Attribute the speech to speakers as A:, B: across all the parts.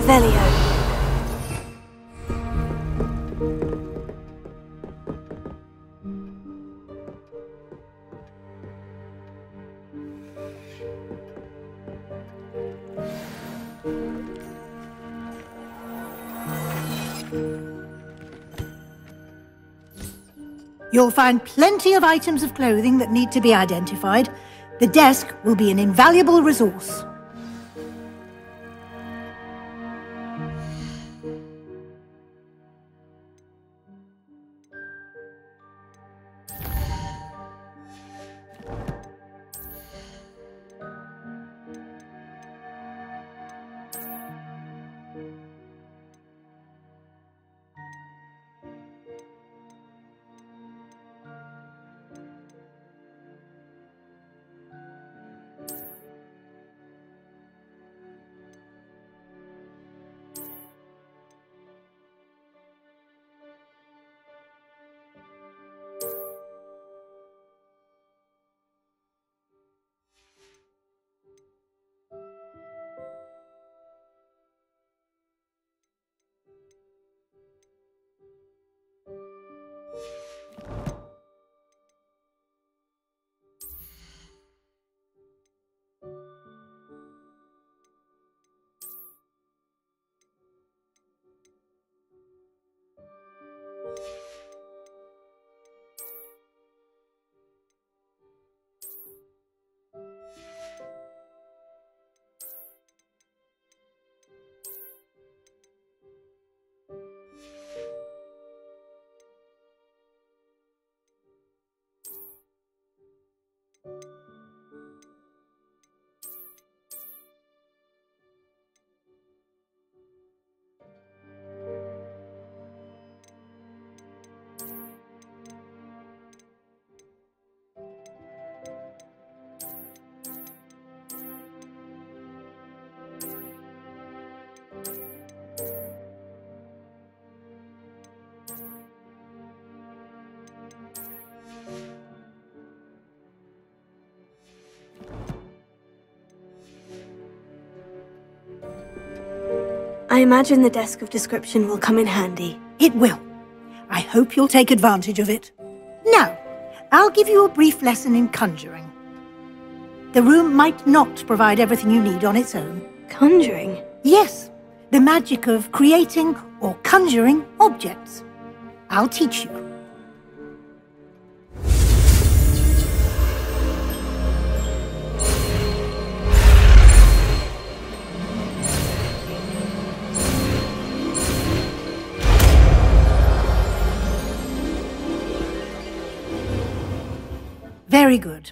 A: Revelio.
B: You'll find plenty of items of clothing that need to be identified. The desk will be an invaluable resource.
A: I imagine the desk of description will come in handy.
B: It will. I hope you'll take advantage of it. Now, I'll give you a brief lesson in conjuring. The room might not provide everything you need on its own.
A: Conjuring?
B: Yes, the magic of creating or conjuring objects. I'll teach you. Very good.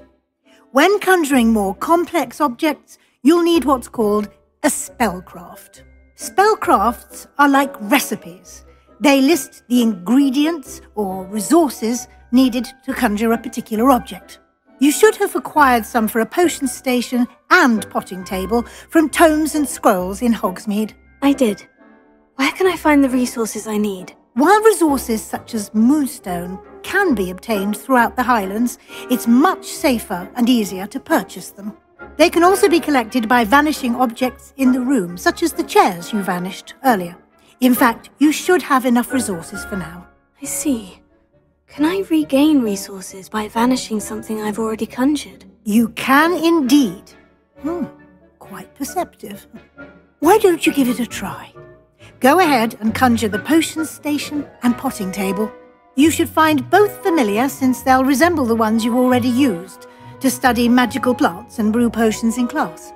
B: When conjuring more complex objects, you'll need what's called a spellcraft. Spellcrafts are like recipes. They list the ingredients or resources needed to conjure a particular object. You should have acquired some for a potion station and potting table from tomes and scrolls in Hogsmeade.
A: I did. Where can I find the resources I need?
B: While resources such as moonstone can be obtained throughout the Highlands, it's much safer and easier to purchase them. They can also be collected by vanishing objects in the room, such as the chairs you vanished earlier. In fact, you should have enough resources for now.
A: I see. Can I regain resources by vanishing something I've already conjured?
B: You can indeed. Quite perceptive. Why don't you give it a try? Go ahead and conjure the potion station and potting table. You should find both familiar, since they'll resemble the ones you've already used to study magical plants and brew potions in class.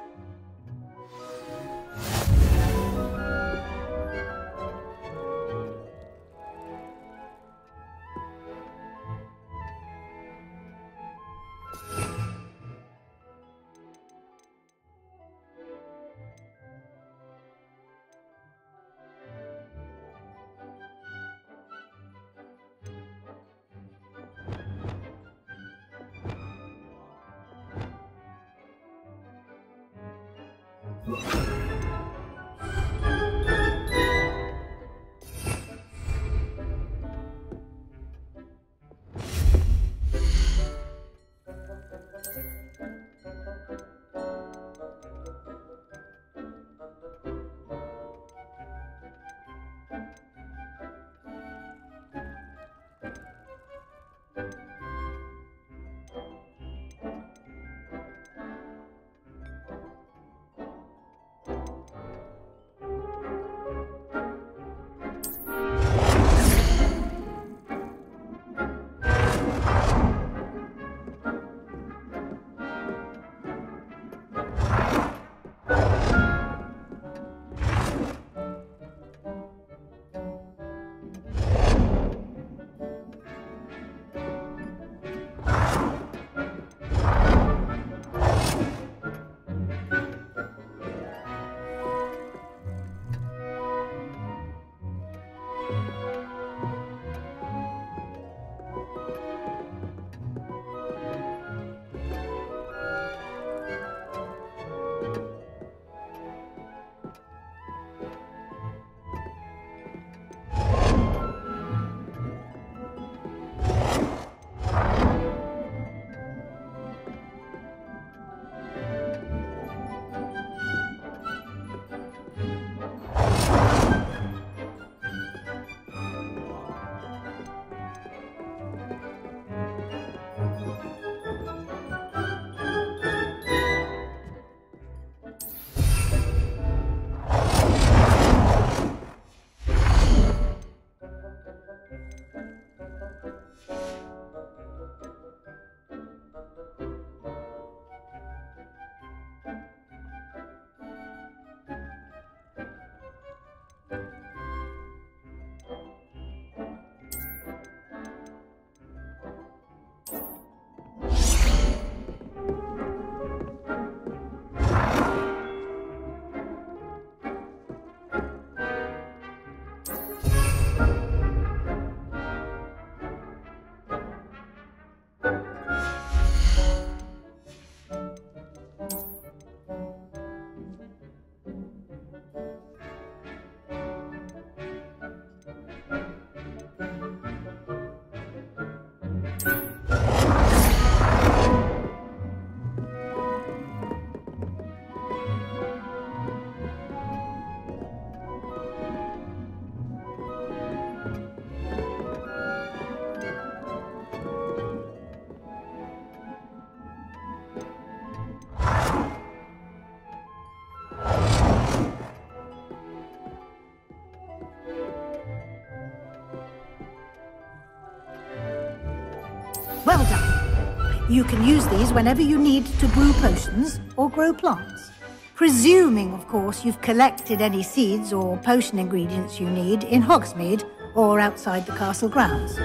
B: Well done. You can use these whenever you need to brew potions or grow plants. Presuming, of course, you've collected any seeds or potion ingredients you need in Hogsmeade or outside the castle grounds.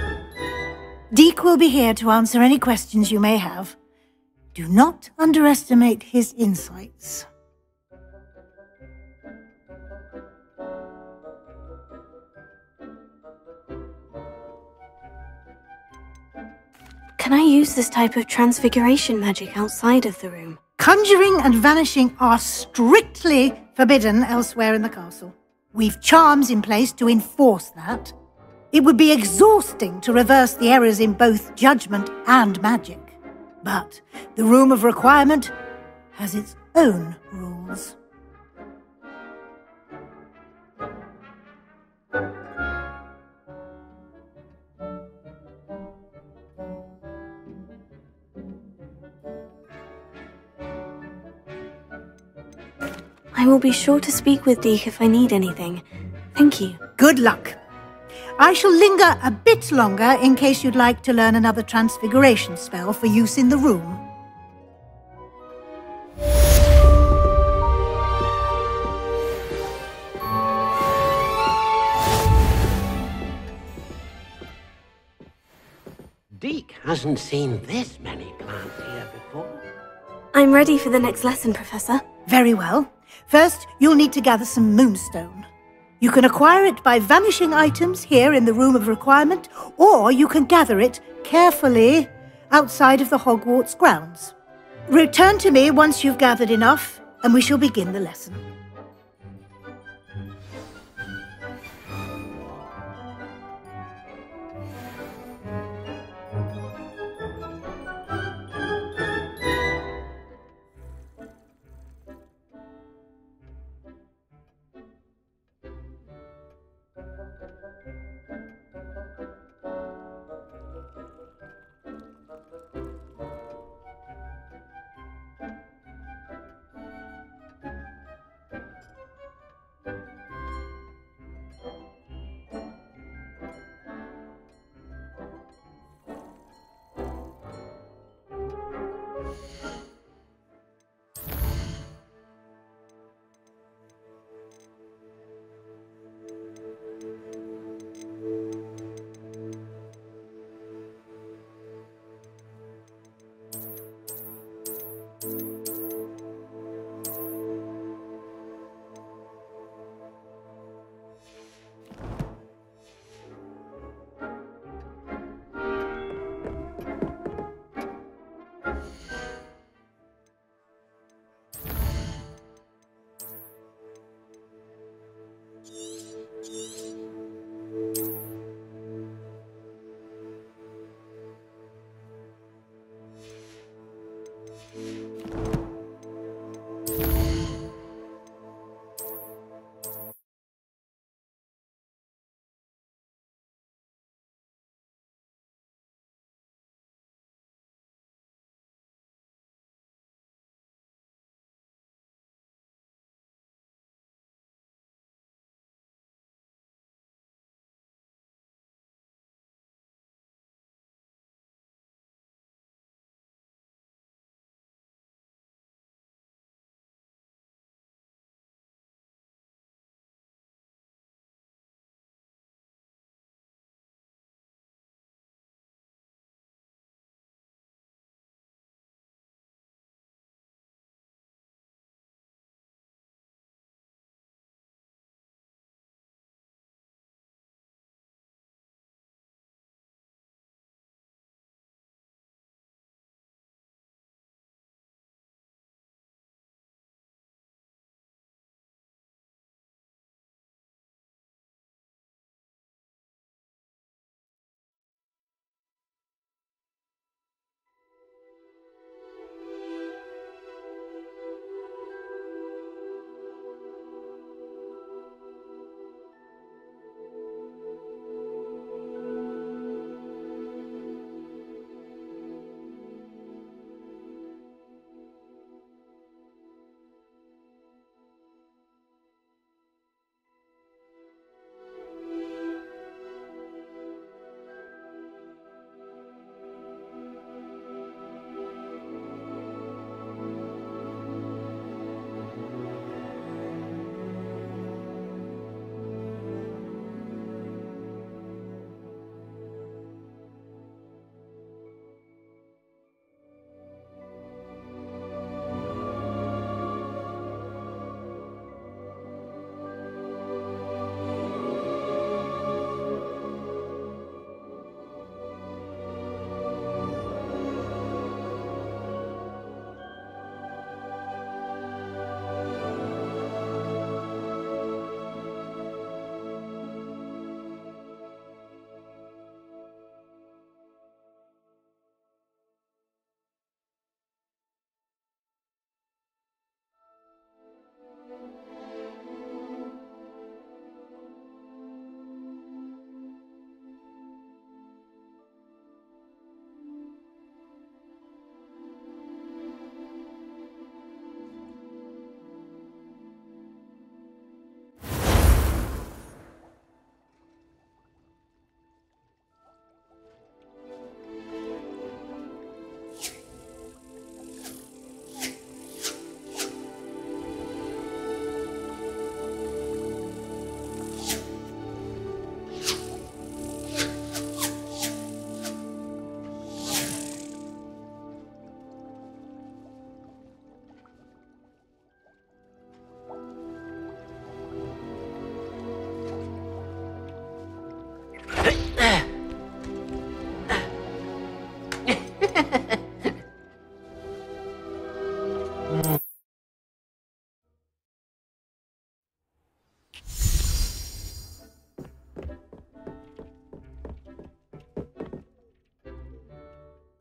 B: Deek will be here to answer any questions you may have. Do not underestimate his insights.
A: Can I use this type of transfiguration magic outside of the room?
B: Conjuring and vanishing are strictly forbidden elsewhere in the castle. We've charms in place to enforce that. It would be exhausting to reverse the errors in both judgment and magic. But the Room of Requirement has its own rules.
A: I will be sure to speak with Deek if I need anything. Thank you.
B: Good luck. I shall linger a bit longer in case you'd like to learn another transfiguration spell for use in the room.
C: Deek hasn't seen this many plants here before.
A: I'm ready for the next lesson, Professor.
B: Very well. First, you'll need to gather some moonstone. You can acquire it by vanishing items here in the Room of Requirement, or you can gather it carefully outside of the Hogwarts grounds. Return to me once you've gathered enough, and we shall begin the lesson.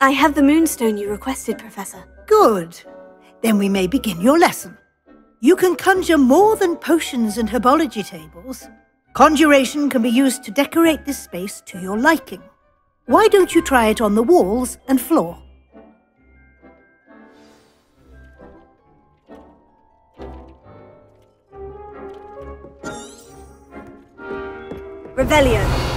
A: I have the moonstone you requested, Professor.
B: Good. Then we may begin your lesson. You can conjure more than potions and herbology tables. Conjuration can be used to decorate this space to your liking. Why don't you try it on the walls and floor?
A: Revelio.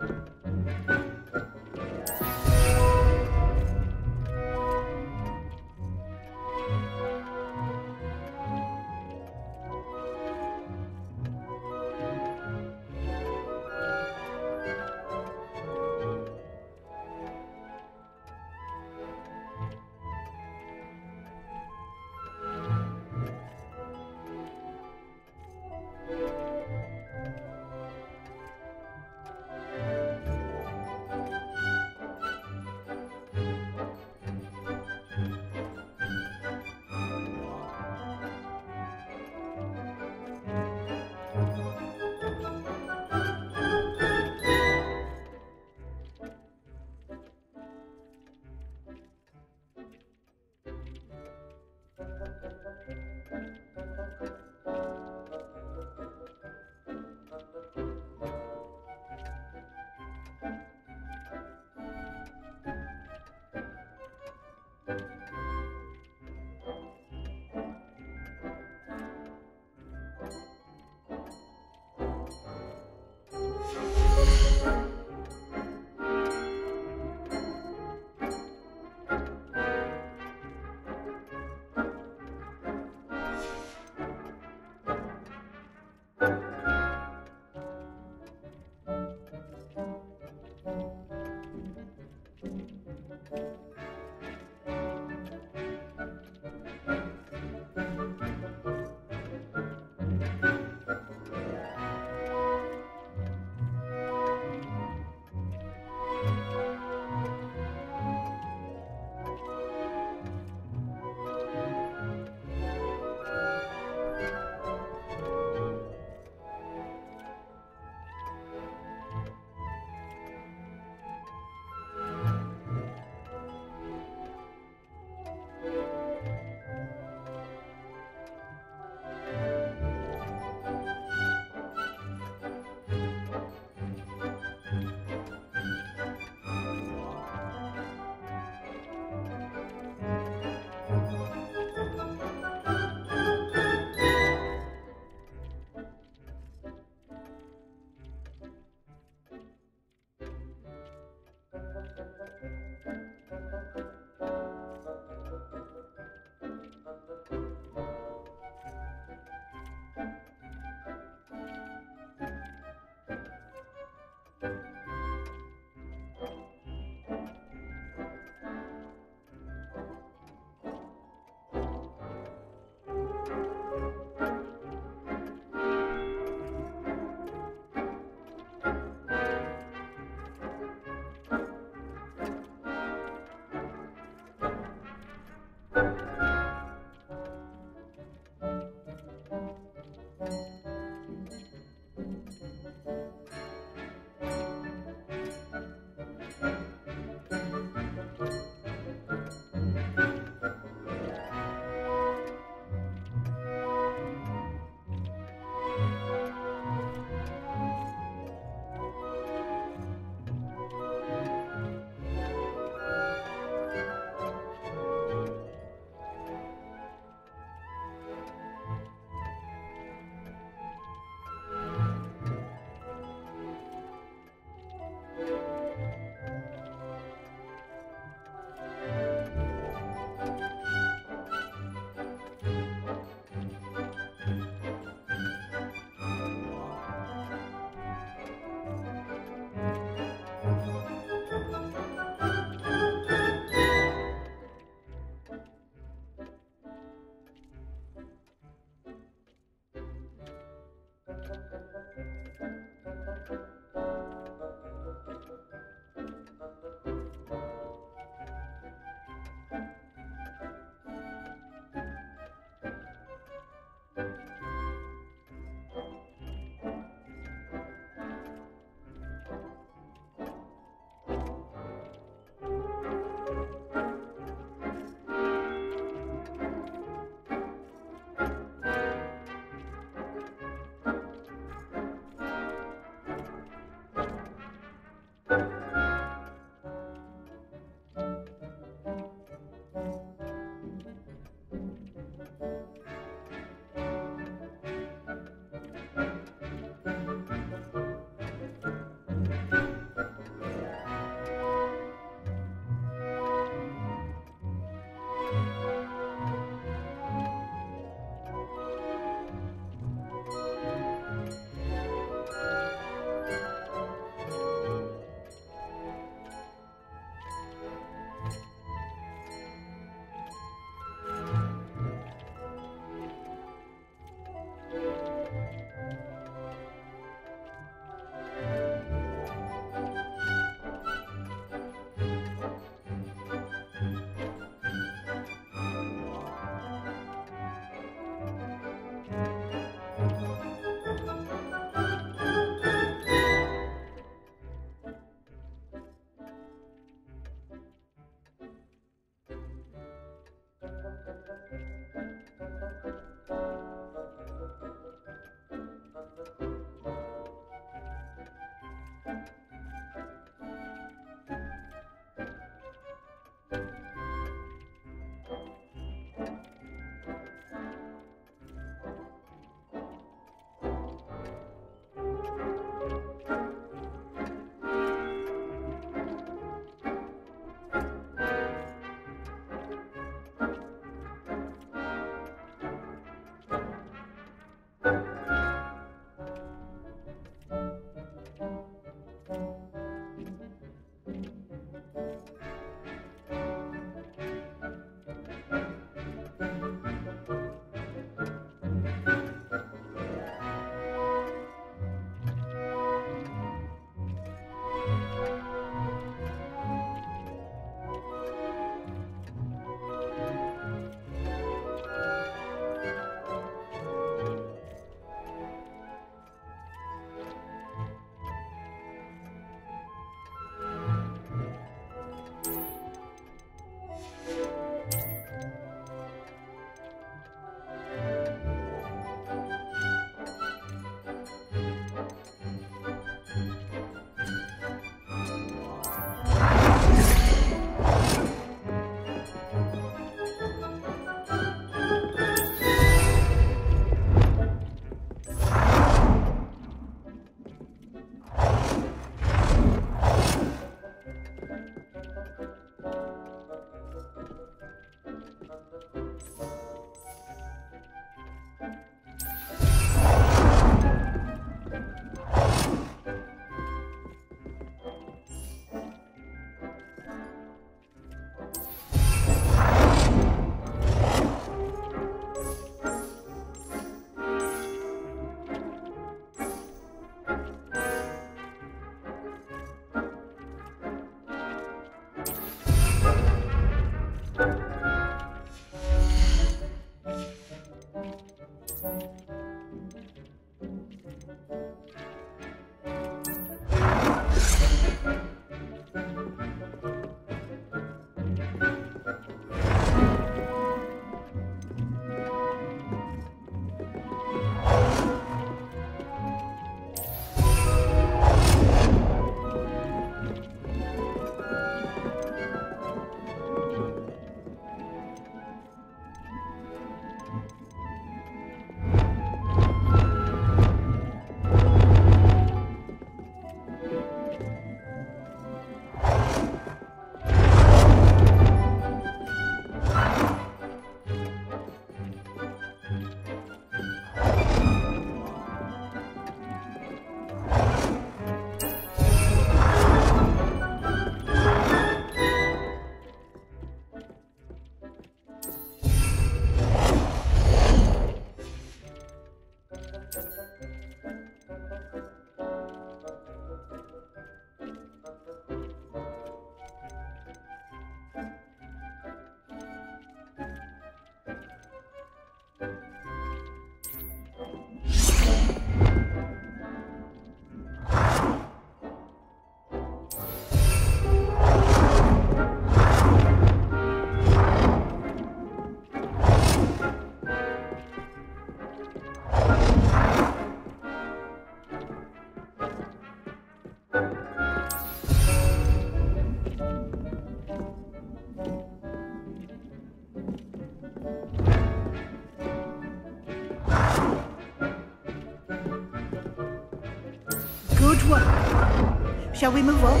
B: work. Shall we move on?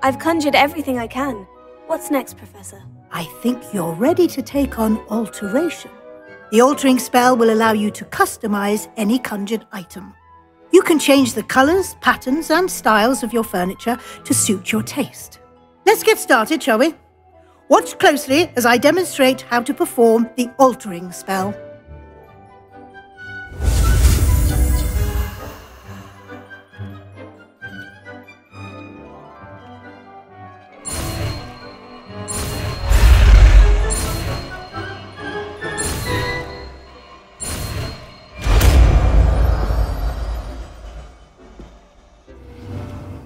A: I've conjured everything I can. What's next, Professor?
B: I think you're ready to take on alteration. The altering spell will allow you to customize any conjured item. You can change the colors, patterns, and styles of your furniture to suit your taste. Let's get started, shall we? Watch closely as I demonstrate how to perform the altering spell.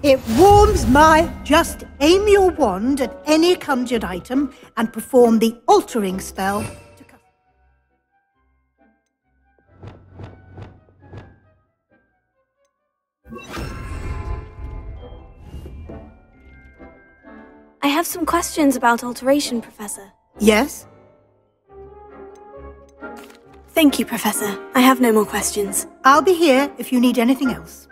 B: It warms my... Just aim your wand at any conjured item and perform the altering spell.
A: I have some questions about alteration, Professor.
B: Yes?
A: Thank you, Professor. I have no more questions.
B: I'll be here if you need anything else.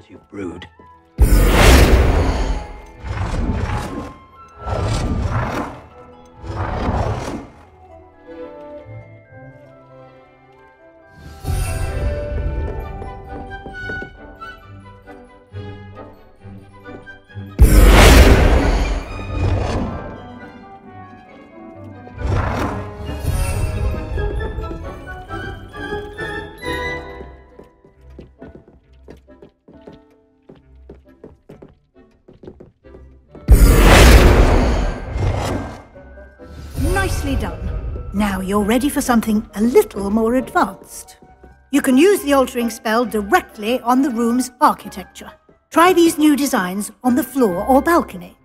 C: You brood.
B: Nicely done. Now you're ready for something a little more advanced. You can use the altering spell directly on the room's architecture. Try these new designs on the floor or balcony.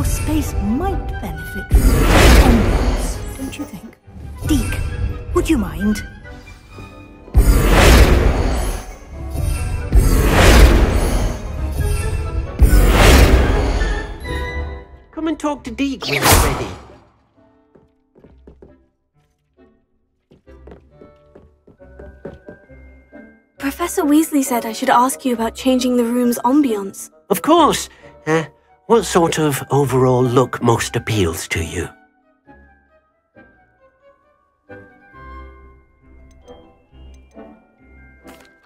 B: Space might benefit from the ambience, don't you think? Deek, would you mind?
C: Come and talk to Deek when you're ready.
A: Professor Weasley said I should ask you about changing the room's ambience.
C: Of course. What sort of overall look most appeals to you?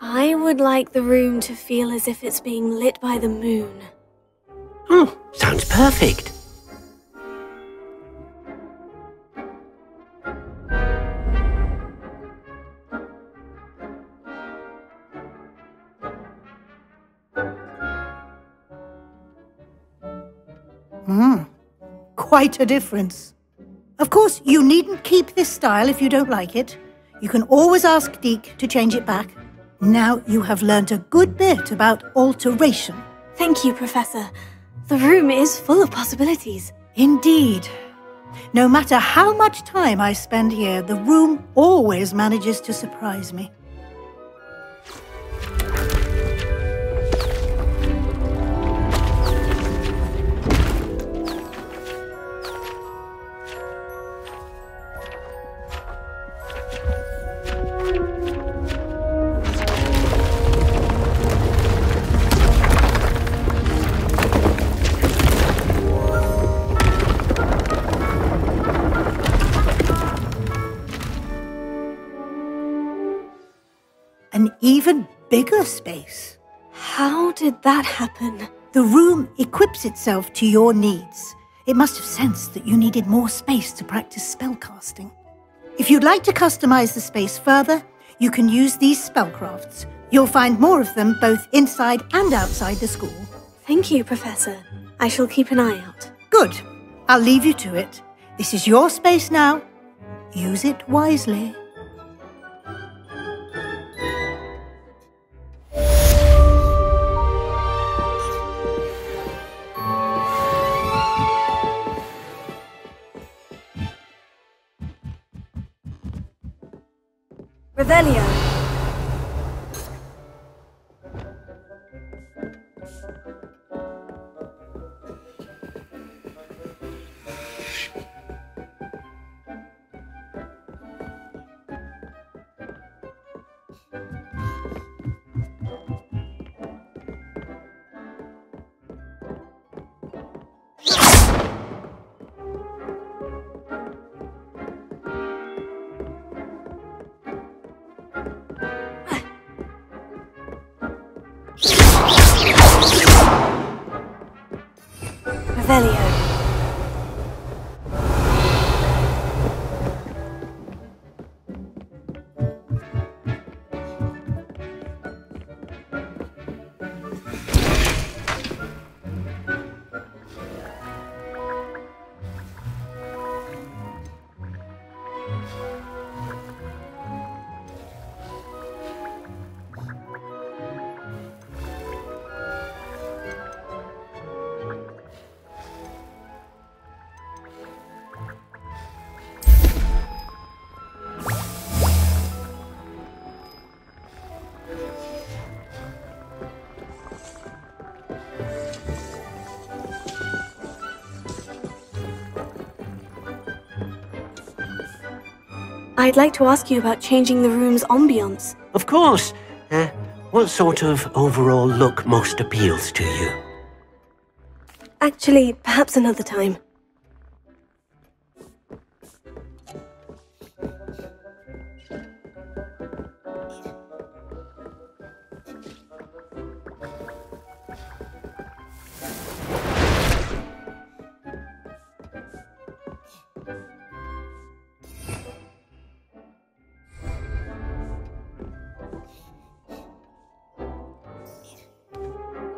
A: I would like the room to feel as if it's being lit by the moon.
C: Oh, sounds perfect.
B: Quite a difference. Of course, you needn't keep this style if you don't like it. You can always ask Deek to change it back. Now you have learnt a good bit about alteration.
A: Thank you, Professor. The room is full of possibilities.
B: Indeed. No matter how much time I spend here, the room always manages to surprise me. An even bigger space.
A: How did that happen?
B: The room equips itself to your needs. It must have sensed that you needed more space to practice spellcasting. If you'd like to customize the space further, you can use these spellcrafts. You'll find more of them both inside and outside the school.
A: Thank you, Professor. I shall keep an eye out.
B: Good. I'll leave you to it. This is your space now. Use it wisely.
A: Revelio. Revelio. I'd like to ask you about changing the room's ambience.
C: Of course. What sort of overall look most appeals to you?
A: Actually, perhaps another time.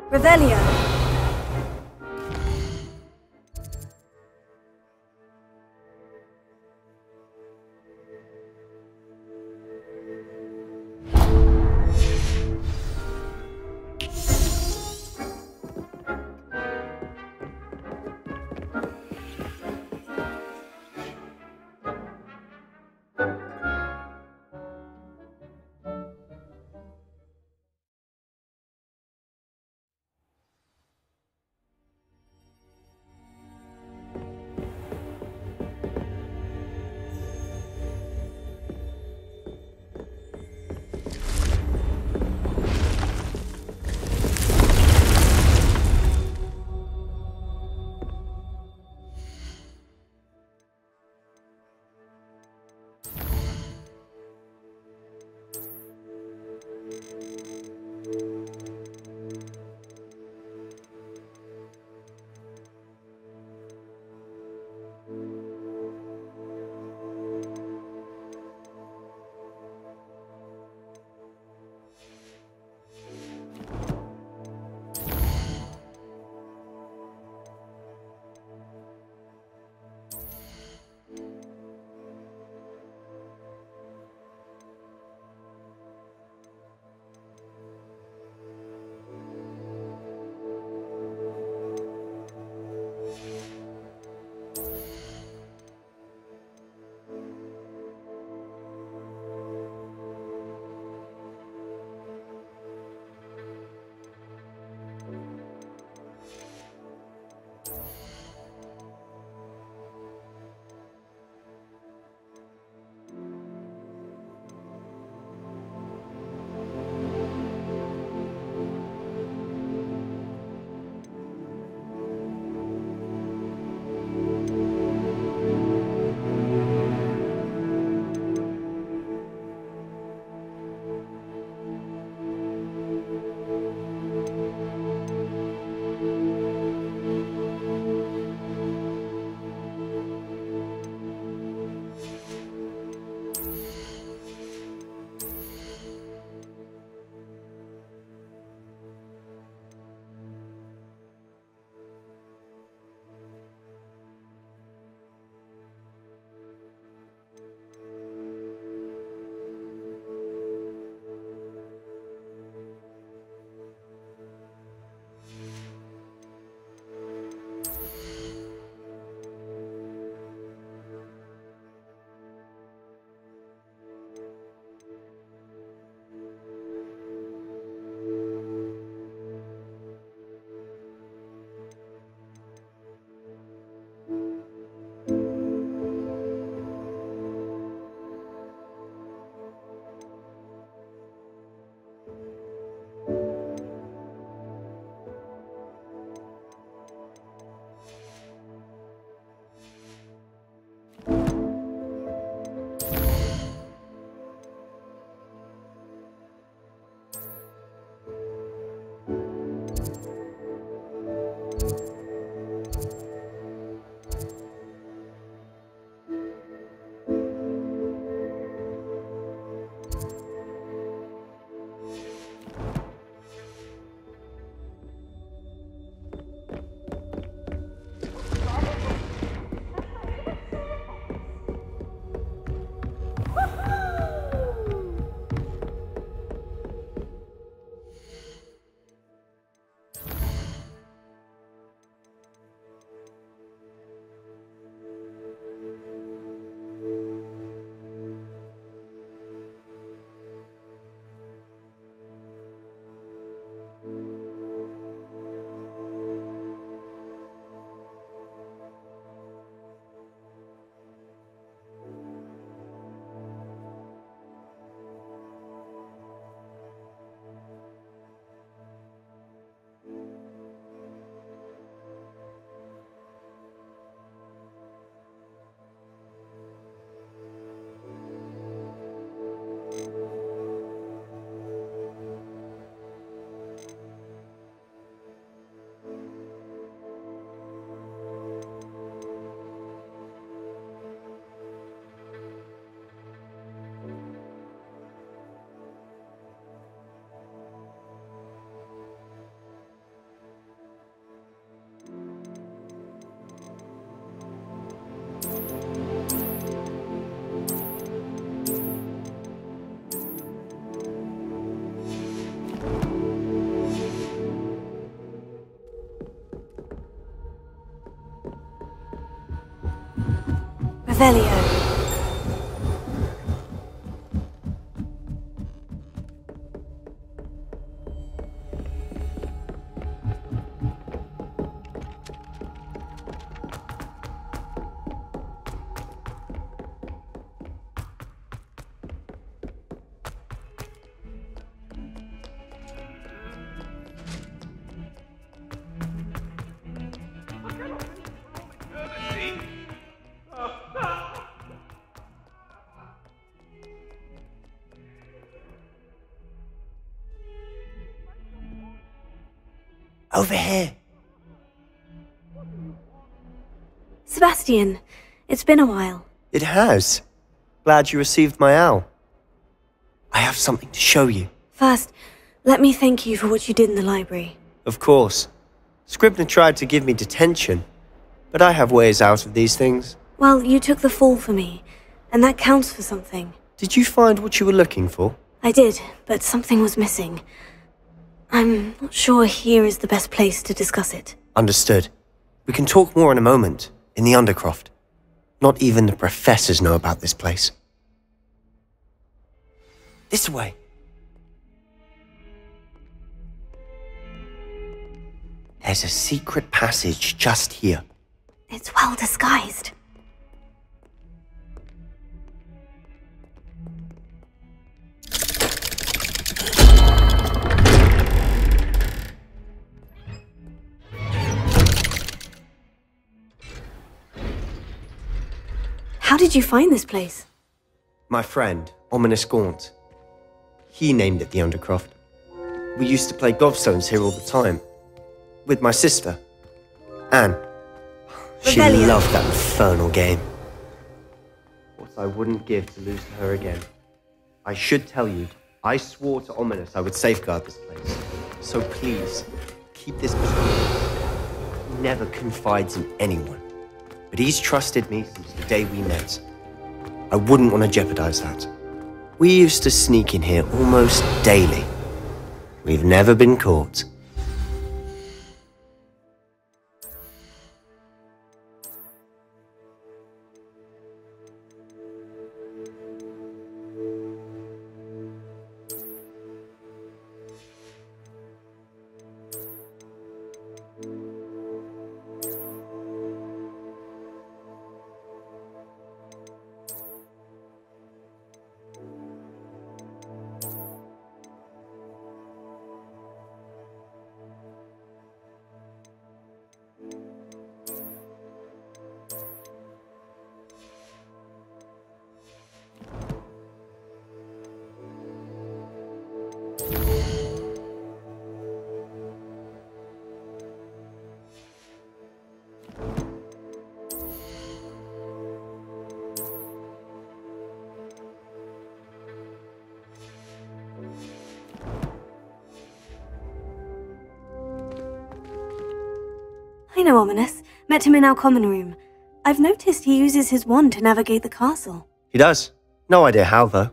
A: Revelio. Revelio.
D: Over here.
A: Sebastian, it's been a while.
D: It has. Glad you received my owl. I have something to show you.
A: First, let me thank you for what you did in the library.
D: Of course. Scribner tried to give me detention, but I have ways out of these things.
A: Well, you took the fall for me, and that counts for something.
D: Did you find what you were looking for?
A: I did, but something was missing. I'm not sure here is the best place to discuss it.
D: Understood. We can talk more in a moment, in the Undercroft. Not even the professors know about this place. This way. There's a secret passage just here.
A: It's well disguised. How did you find this place?
D: My friend, Ominous Gaunt. He named it the Undercroft. We used to play gobstones here all the time. With my sister, Anne. She
A: Revelio.
D: loved that infernal game. What I wouldn't give to lose to her again. I should tell you, I swore to Ominous I would safeguard this place. So please, keep this between us. He never confides in anyone. But he's trusted me since the day we met. I wouldn't want to jeopardize that. We used to sneak in here almost daily. We've never been caught.
A: I know Ominous. Met him in our common room. I've noticed he uses his wand to navigate the castle.
D: He does. No idea how, though.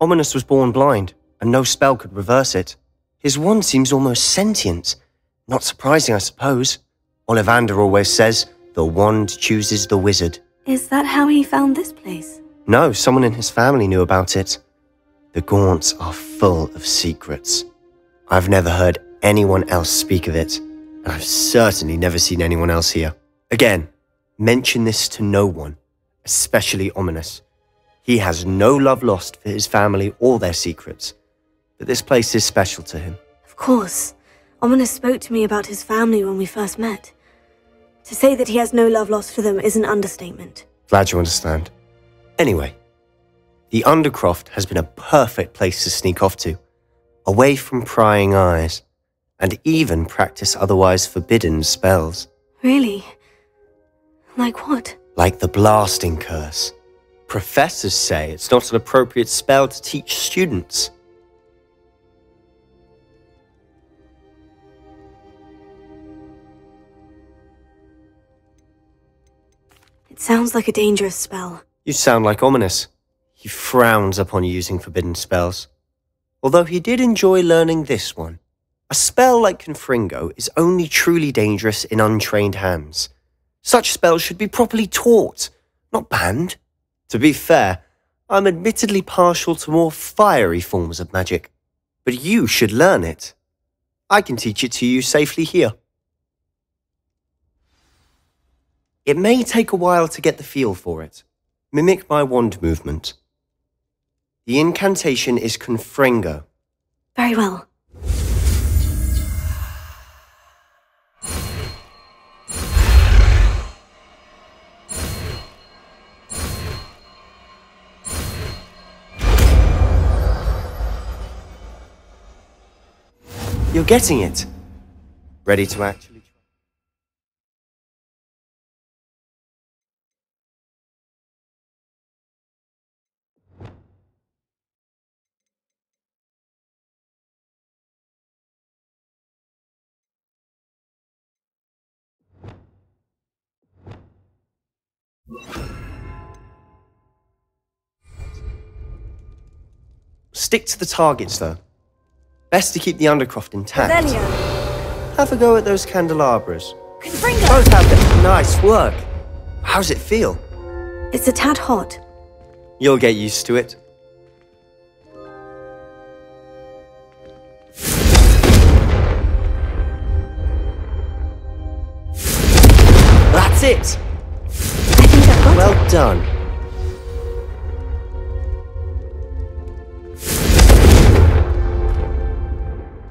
D: Ominous was born blind, and no spell could reverse it. His wand seems almost sentient. Not surprising, I suppose. Ollivander always says, the wand chooses the wizard.
A: Is that how he found this place?
D: No, someone in his family knew about it. The Gaunts are full of secrets. I've never heard anyone else speak of it, and I've certainly never seen anyone else here. Again, mention this to no one, especially Ominous. He has no love lost for his family or their secrets, but this place is special to him.
A: Of course. Ominous spoke to me about his family when we first met. To say that he has no love lost for them is an understatement.
D: Glad you understand. Anyway, the Undercroft has been a perfect place to sneak off to, away from prying eyes, and even practice otherwise forbidden spells.
A: Really? Like what?
D: Like the Blasting Curse. Professors say it's not an appropriate spell to teach students.
A: It sounds like a dangerous spell.
D: You sound like Ominous. He frowns upon using forbidden spells. Although he did enjoy learning this one. A spell like Confringo is only truly dangerous in untrained hands. Such spells should be properly taught, not banned. To be fair, I'm admittedly partial to more fiery forms of magic, but you should learn it. I can teach it to you safely here. It may take a while to get the feel for it. Mimic my wand movement. The incantation is Confringo.
A: Very well.
D: You're getting it. Ready to actually try? Stick to the targets, though. Best to keep the Undercroft intact.
A: Revelio.
D: Have a go at those candelabras.
A: Confringo.
D: Both have them. Nice work. How's it feel?
A: It's a tad hot.
D: You'll get used to it. That's it.
A: I think I've got it.
D: Well done.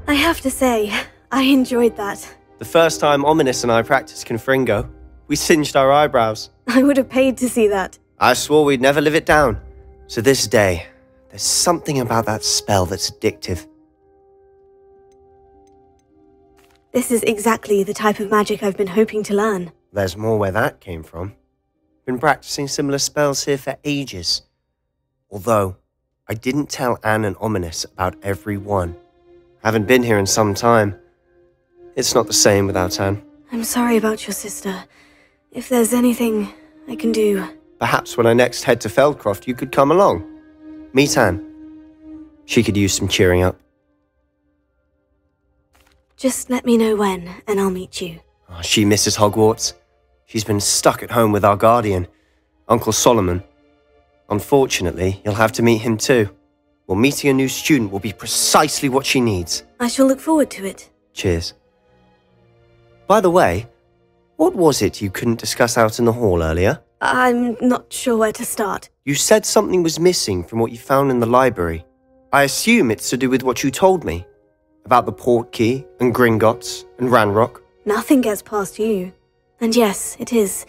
A: I have to say, I enjoyed that.
D: The first time Ominis and I practiced Confringo, we singed our eyebrows.
A: I would have paid to see that.
D: I swore we'd never live it down. To this day, there's something about that spell that's addictive.
A: This is exactly the type of magic I've been hoping to learn.
D: There's more where that came from. Been practicing similar spells here for ages. Although, I didn't tell Anne and Ominis about every one. Haven't been here in some time. It's not the same without Anne.
A: I'm sorry about your sister. If there's anything I can do...
D: Perhaps when I next head to Feldcroft, you could come along. Meet Anne. She could use some cheering up.
A: Just let me know when, and I'll meet you.
D: Oh, she misses Hogwarts. She's been stuck at home with our guardian, Uncle Solomon. Unfortunately, you'll have to meet him too. Well, meeting a new student will be precisely what she needs.
A: I shall look forward to it.
D: Cheers. By the way, what was it you couldn't discuss out in the hall earlier?
A: I'm not sure where to start.
D: You said something was missing from what you found in the library. I assume it's to do with what you told me. About the Portkey, and Gringotts, and Ranrock.
A: Nothing gets past you. And yes, it is.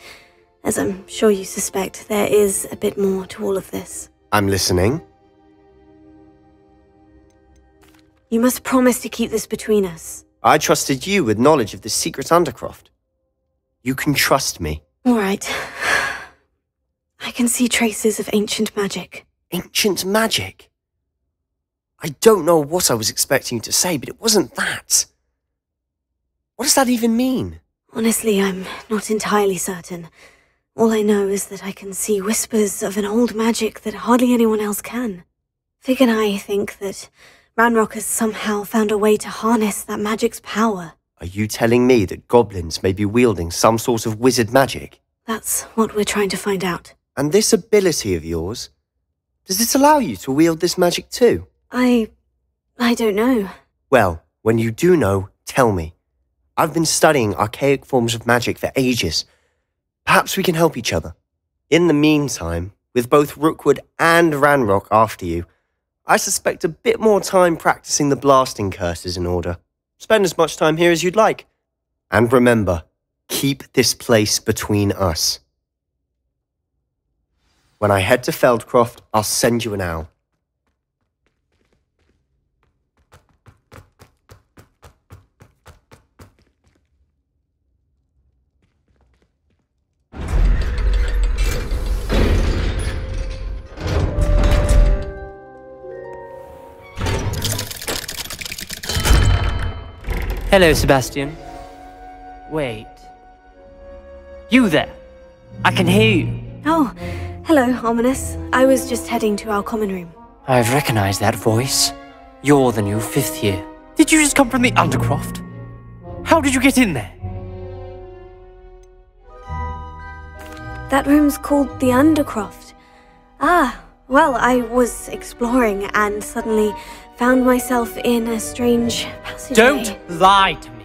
A: As I'm sure you suspect, there is a bit more to all of this.
D: I'm listening.
A: You must promise to keep this between us.
D: I trusted you with knowledge of the secret Undercroft. You can trust me.
A: All right. I can see traces of ancient magic.
D: Ancient magic? I don't know what I was expecting you to say, but it wasn't that. What does that even mean?
A: Honestly, I'm not entirely certain. All I know is that I can see whispers of an old magic that hardly anyone else can. Fig and I think that Ranrock has somehow found a way to harness that magic's power.
D: Are you telling me that goblins may be wielding some sort of wizard magic?
A: That's what we're trying to find out.
D: And this ability of yours, does it allow you to wield this magic too?
A: I don't know.
D: Well, when you do know, tell me. I've been studying archaic forms of magic for ages. Perhaps we can help each other. In the meantime, with both Rookwood and Ranrock after you, I suspect a bit more time practicing the blasting curses in order. Spend as much time here as you'd like. And remember, keep this place between us. When I head to Feldcroft, I'll send you an owl.
E: Hello, Sebastian. Wait. You there? I can hear you.
A: Oh, hello, Ominis. I was just heading to our common room.
E: I've recognized that voice. You're the new 5th year. Did you just come from the Undercroft? How did you get in there?
A: That room's called the Undercroft. Ah, well, I was exploring and suddenly found myself in a strange passageway.
E: Don't lie to me.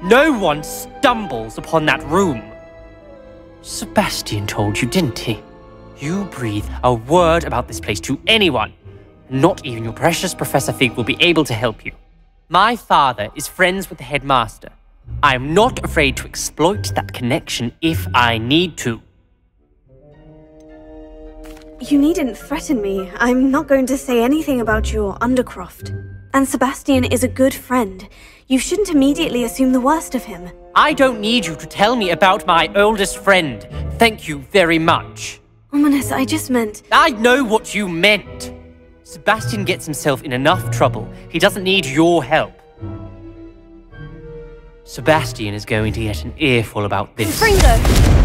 E: No one stumbles upon that room. Sebastian told you, didn't he? You breathe a word about this place to anyone. Not even your precious Professor Fig will be able to help you. My father is friends with the headmaster. I am not afraid to exploit that connection if I need to.
A: You needn't threaten me. I'm not going to say anything about your Undercroft. And Sebastian is a good friend. You shouldn't immediately assume the worst of him.
E: I don't need you to tell me about my oldest friend. Thank you very much.
A: Ominous, I just meant...
E: I know what you meant. Sebastian gets himself in enough trouble. He doesn't need your help. Sebastian is going to get an earful about this.
A: Fringo!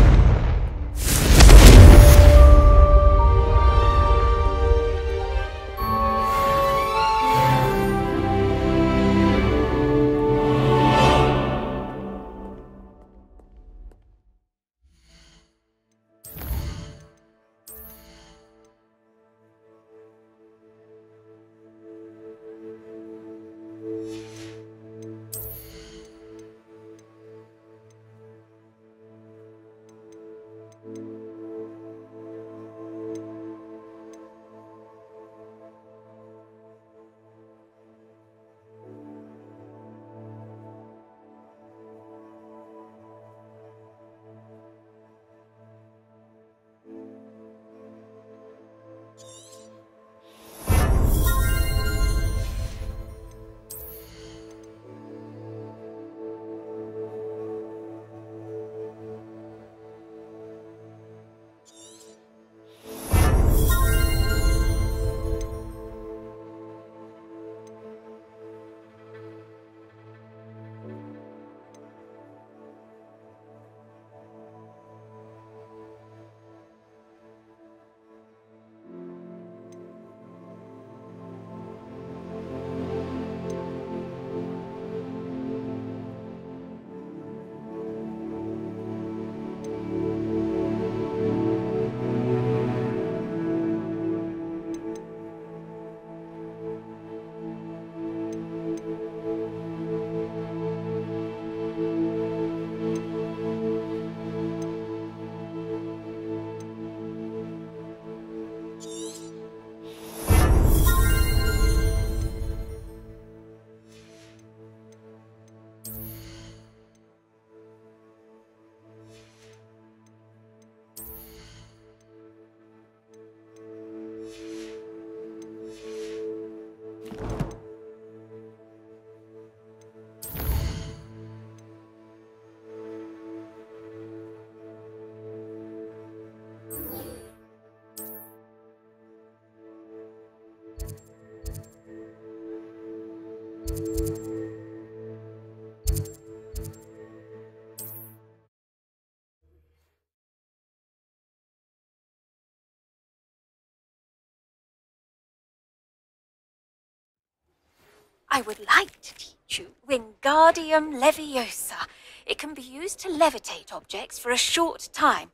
F: I would like to teach you Wingardium Leviosa. It can be used to levitate objects for a short time.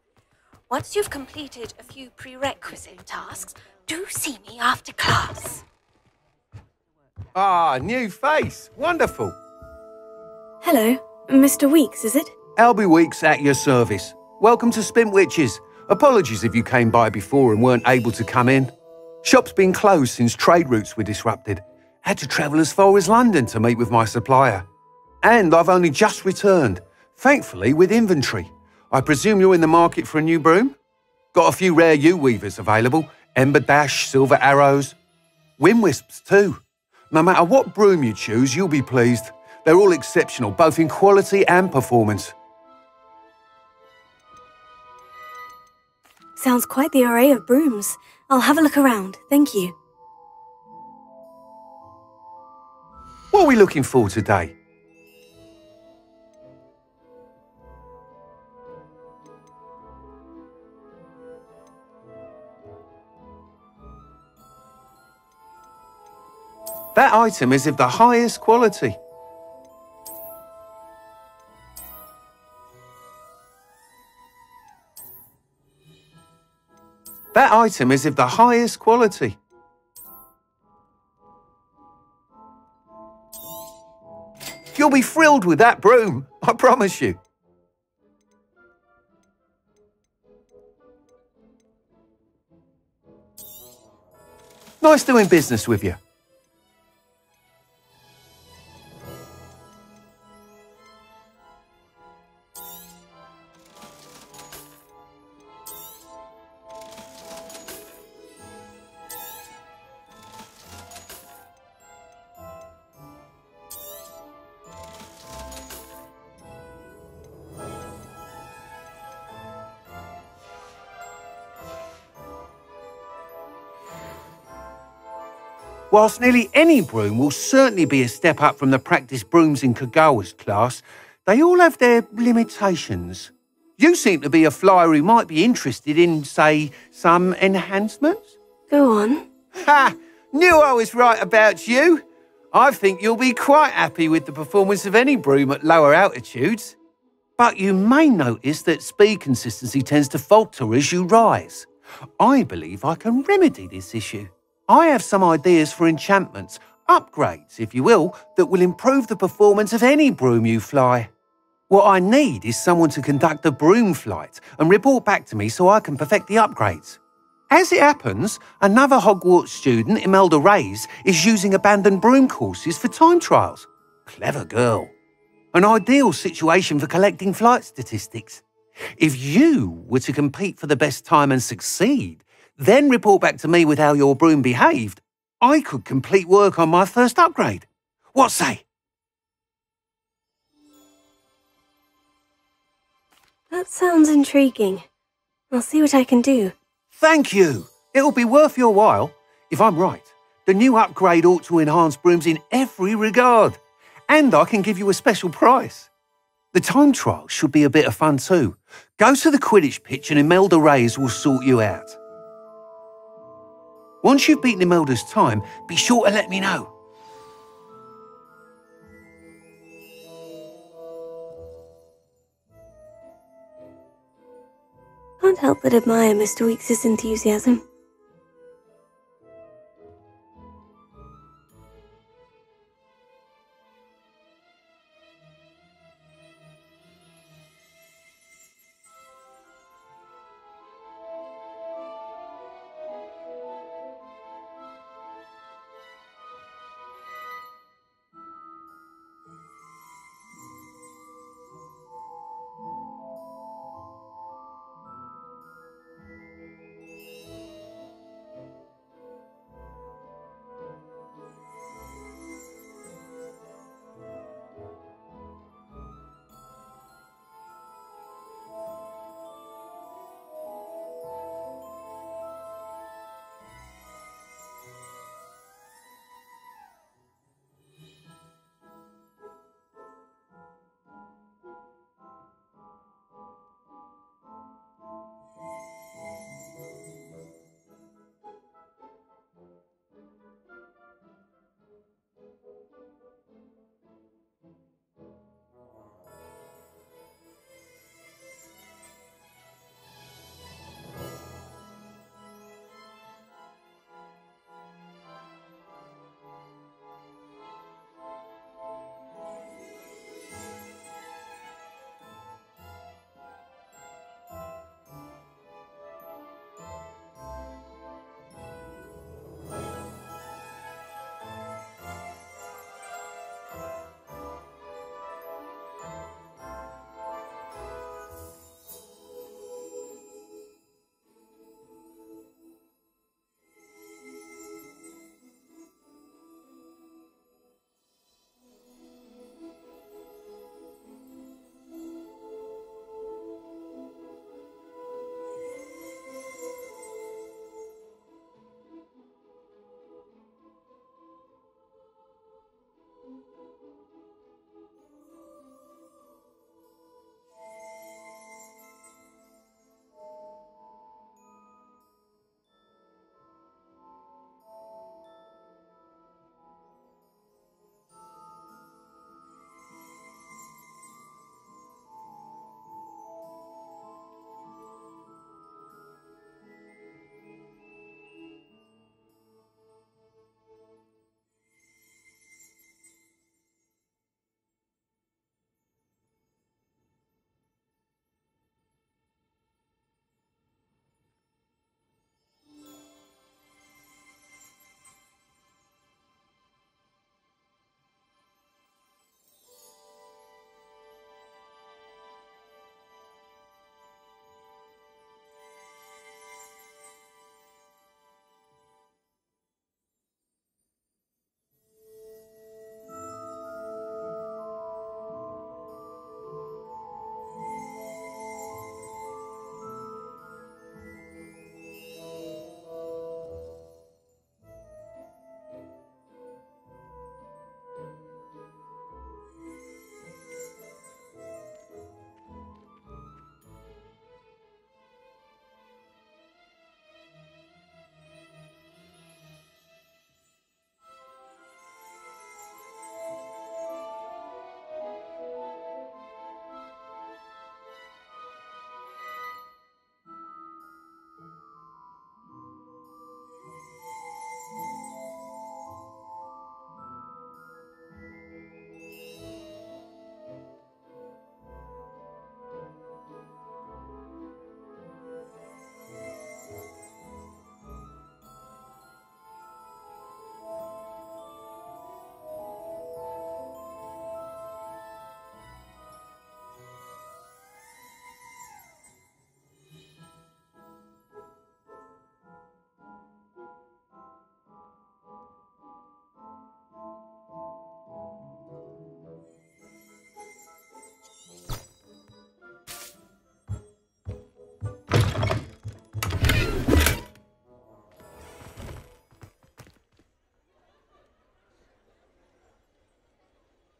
F: Once you've completed a few prerequisite tasks, do see me after class.
G: Ah, new face. Wonderful.
A: Hello, Mr. Weeks, is it?
G: Albie Weeks at your service. Welcome to Spint Witches. Apologies if you came by before and weren't able to come in. Shop's been closed since trade routes were disrupted. Had to travel as far as London to meet with my supplier. And I've only just returned, thankfully with inventory. I presume you're in the market for a new broom? Got a few rare yew-weavers available. Ember Dash, Silver Arrows. Wind Wisps too. No matter what broom you choose, you'll be pleased. They're all exceptional, both in quality and performance.
A: Sounds quite the array of brooms. I'll have a look around, thank you.
G: What are we looking for today? That item is of the highest quality. That item is of the highest quality. You'll be thrilled with that broom, I promise you. Nice doing business with you. Whilst nearly any broom will certainly be a step up from the practice brooms in Kagawa's class, they all have their limitations. You seem to be a flyer who might be interested in, say, some enhancements?
A: Go on.
G: Ha! Knew I was right about you. I think you'll be quite happy with the performance of any broom at lower altitudes. But you may notice that speed consistency tends to falter as you rise. I believe I can remedy this issue. I have some ideas for enchantments, upgrades, if you will, that will improve the performance of any broom you fly. What I need is someone to conduct a broom flight and report back to me so I can perfect the upgrades. As it happens, another Hogwarts student, Imelda Reyes, is using abandoned broom courses for time trials. Clever girl. An ideal situation for collecting flight statistics. If you were to compete for the best time and succeed, then report back to me with how your broom behaved, I could complete work on my first upgrade. What say?
A: That sounds intriguing. I'll see what I can do.
G: Thank you. It'll be worth your while. If I'm right, the new upgrade ought to enhance brooms in every regard. And I can give you a special price. The time trial should be a bit of fun too. Go to the Quidditch pitch and Imelda Reyes will sort you out. Once you've beaten Imelda's time, be sure to let me know.
A: Can't help but admire Mr. Weekes' enthusiasm.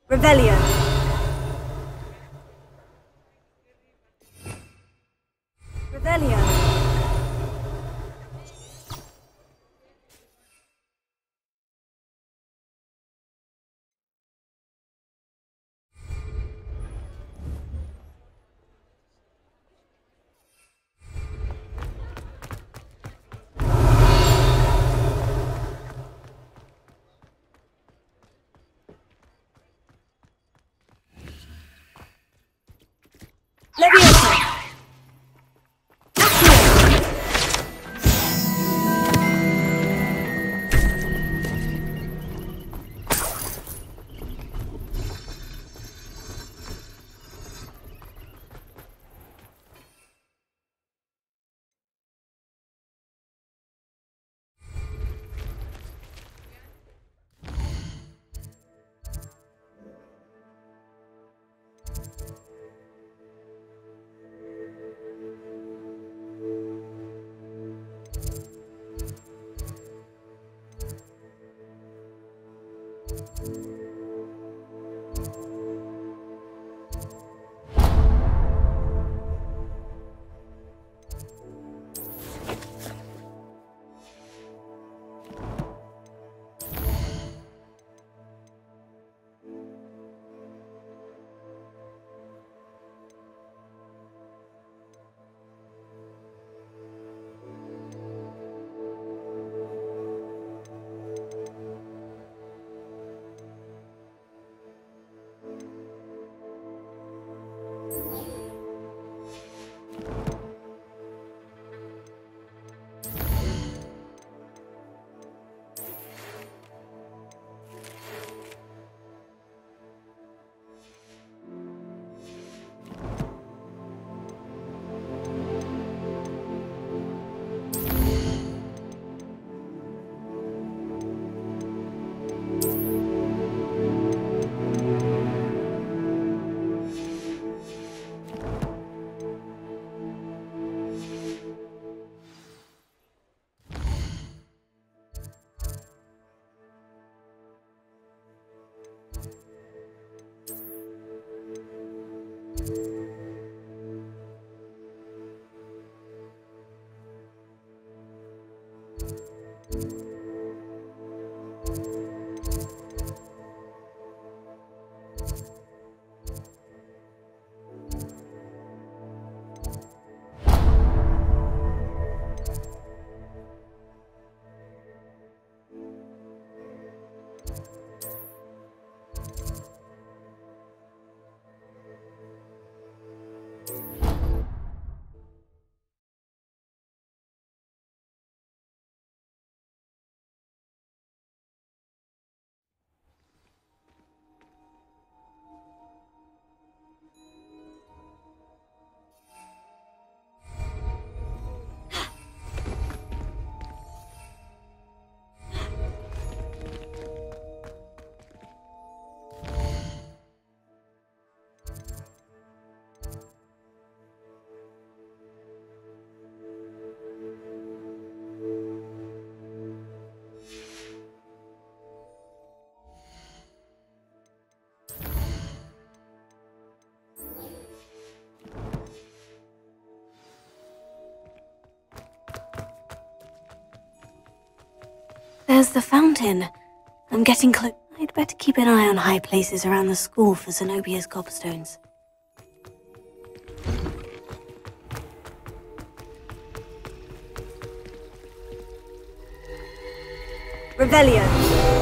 A: Revelio. Revelio. Leviosa! There's the fountain. I'm getting close. I'd better keep an eye on high places around the school for Zenobia's gobstones. Revelio.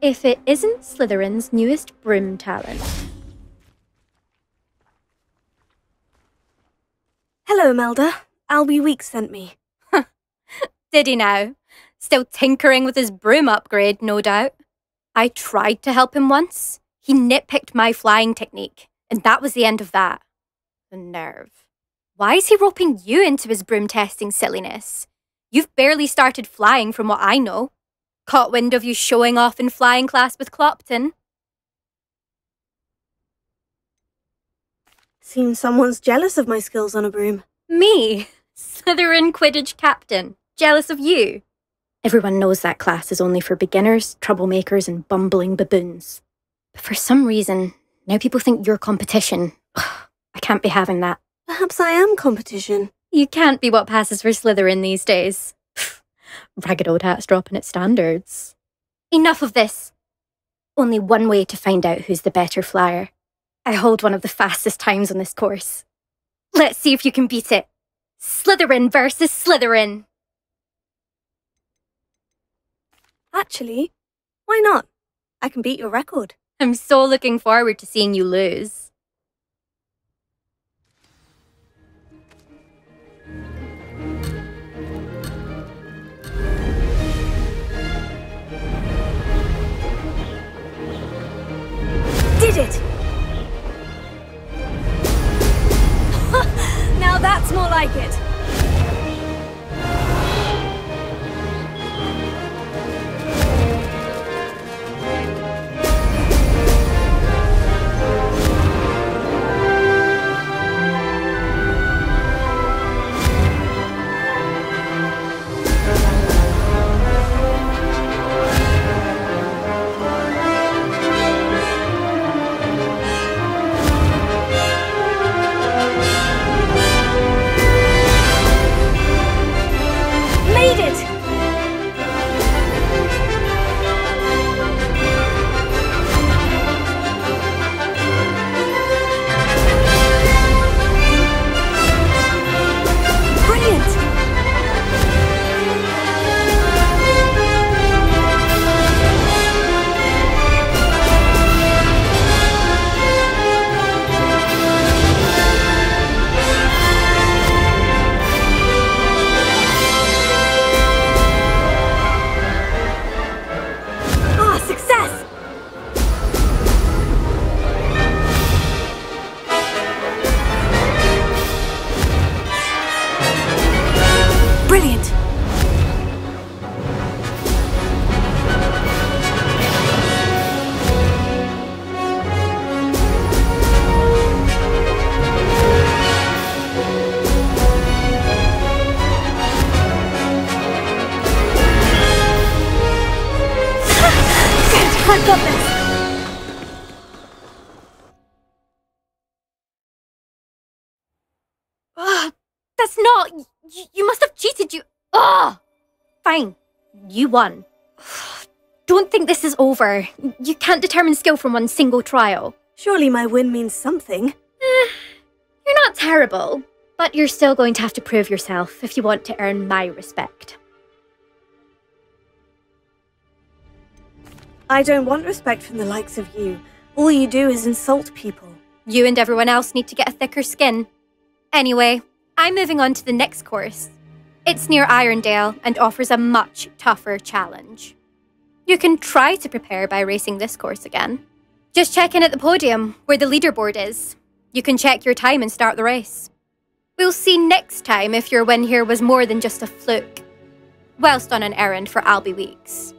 H: If it isn't Slytherin's newest broom talent.
A: Hello, Melda. Albie Weeks sent me.
H: Did he now? Still tinkering with his broom upgrade, no doubt. I tried to help him once. He nitpicked my flying technique, and that was the end of that. The nerve. Why is he roping you into his broom testing silliness? You've barely started flying from what I know. Caught wind of you showing off in flying class with Clopton.
A: Seems someone's jealous of my skills on a broom.
H: Me, Slytherin Quidditch captain, jealous of you. Everyone knows that class is only for beginners, troublemakers, and bumbling baboons. But for some reason, now people think you're competition. I can't be having that.
A: Perhaps I am competition.
H: You can't be what passes for Slytherin these days. Ragged old hat's dropping its standards. Enough of this. Only one way to find out who's the better flyer. I hold one of the fastest times on this course. Let's see if you can beat it. Slytherin versus Slytherin.
A: Actually, why not? I can beat your record.
H: I'm so looking forward to seeing you lose.
A: Did it! Now that's more like it. I've got this!
H: That's not... You must have cheated, you... Ugh! Fine. You won. Don't think this is over. You can't determine skill from one single trial.
A: Surely my win means something.
H: You're not terrible, but you're still going to have to prove yourself if you want to earn my respect.
A: I don't want respect from the likes of you. All you do is insult people.
H: You and everyone else need to get a thicker skin. Anyway, I'm moving on to the next course. It's near Irondale and offers a much tougher challenge. You can try to prepare by racing this course again. Just check in at the podium, where the leaderboard is. You can check your time and start the race. We'll see next time if your win here was more than just a fluke, whilst on an errand for Albie Weeks.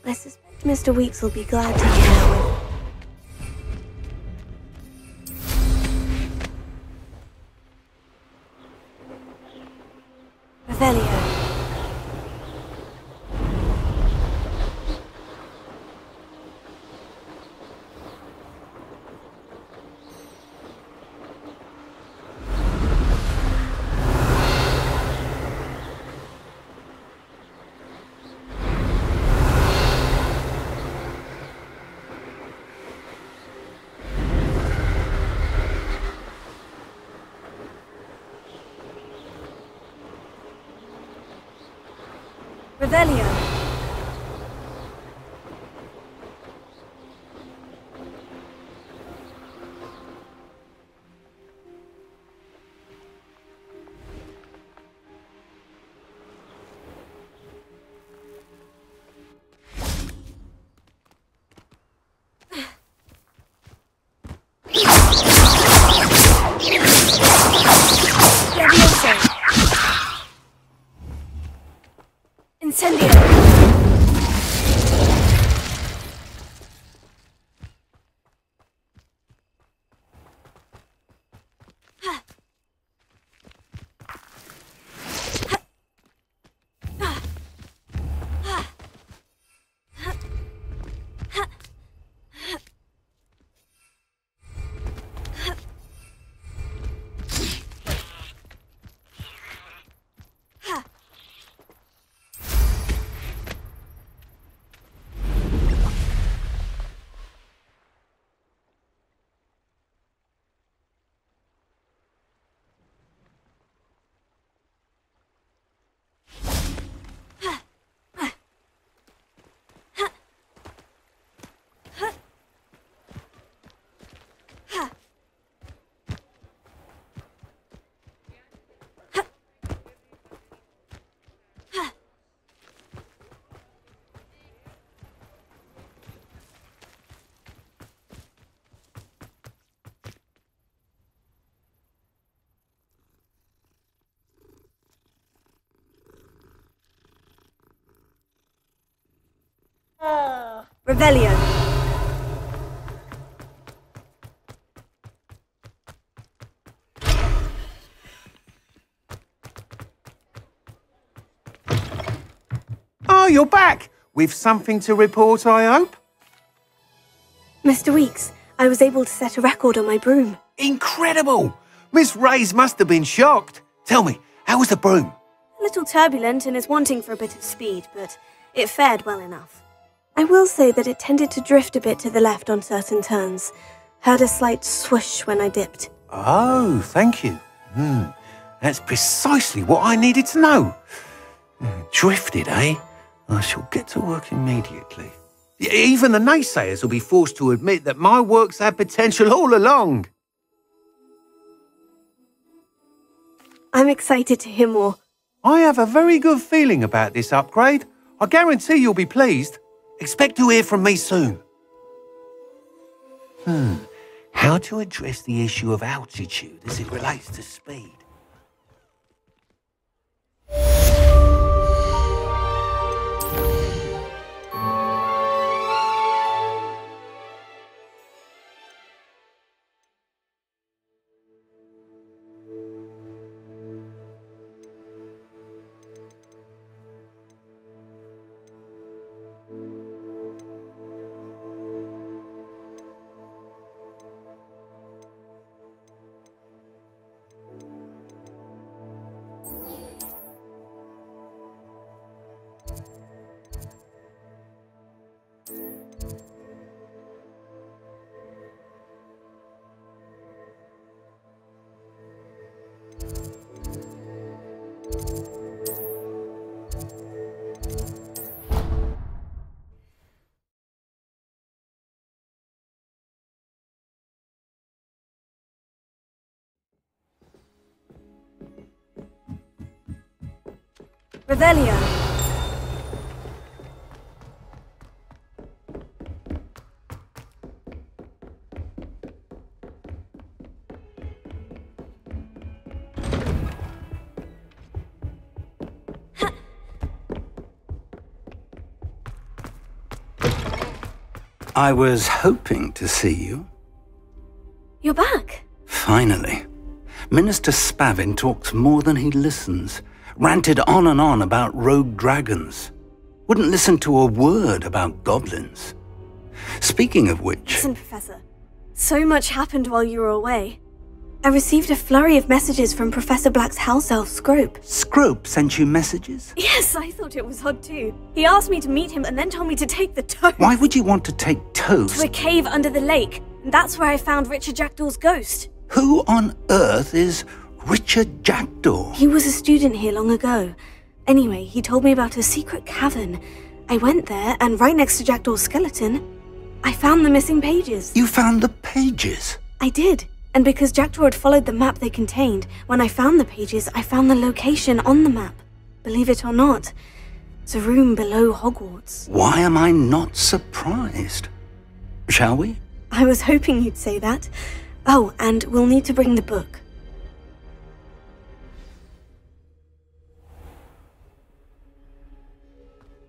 A: I suspect Mr. Weeks will be glad to hear with. Revelio. Revelio. Incendio! Revelio.
G: Oh, you're back! With something to report, I hope?
A: Mr. Weeks, I was able to set a record on my broom.
G: Incredible! Miss Reyes must have been shocked. Tell me, how was the broom?
A: A little turbulent and is wanting for a bit of speed, but it fared well enough. I will say that it tended to drift a bit to the left on certain turns. Heard a slight swoosh when I dipped.
G: Oh, thank you. That's precisely what I needed to know. Drifted, eh? I shall get to work immediately. Even the naysayers will be forced to admit that my work's had potential all along.
A: I'm excited to hear more.
G: I have a very good feeling about this upgrade. I guarantee you'll be pleased. Expect to hear from me soon. How to address the issue of altitude as it relates to speed?
A: Revelio.
I: I was hoping to see you.
A: You're back.
I: Finally. Minister Spavin talks more than he listens. Ranted on and on about rogue dragons. Wouldn't listen to a word about goblins. Speaking of which...
A: Listen, Professor. So much happened while you were away. I received a flurry of messages from Professor Black's house elf, Scrope.
I: Scrope sent you messages?
A: Yes, I thought it was odd too. He asked me to meet him and then told me to take the toast.
I: Why would you want to take toast?
A: To a cave under the lake. And that's where I found Richard Jackdaw's ghost.
I: Who on earth is Richard Jackdaw?
A: He was a student here long ago. Anyway, he told me about a secret cavern. I went there, and right next to Jackdaw's skeleton, I found the missing pages.
I: You found the pages?
A: I did. And because Jackdaw had followed the map they contained, when I found the pages, I found the location on the map. Believe it or not, it's a room below Hogwarts.
I: Why am I not surprised? Shall we?
A: I was hoping you'd say that. Oh, and we'll need to bring the book.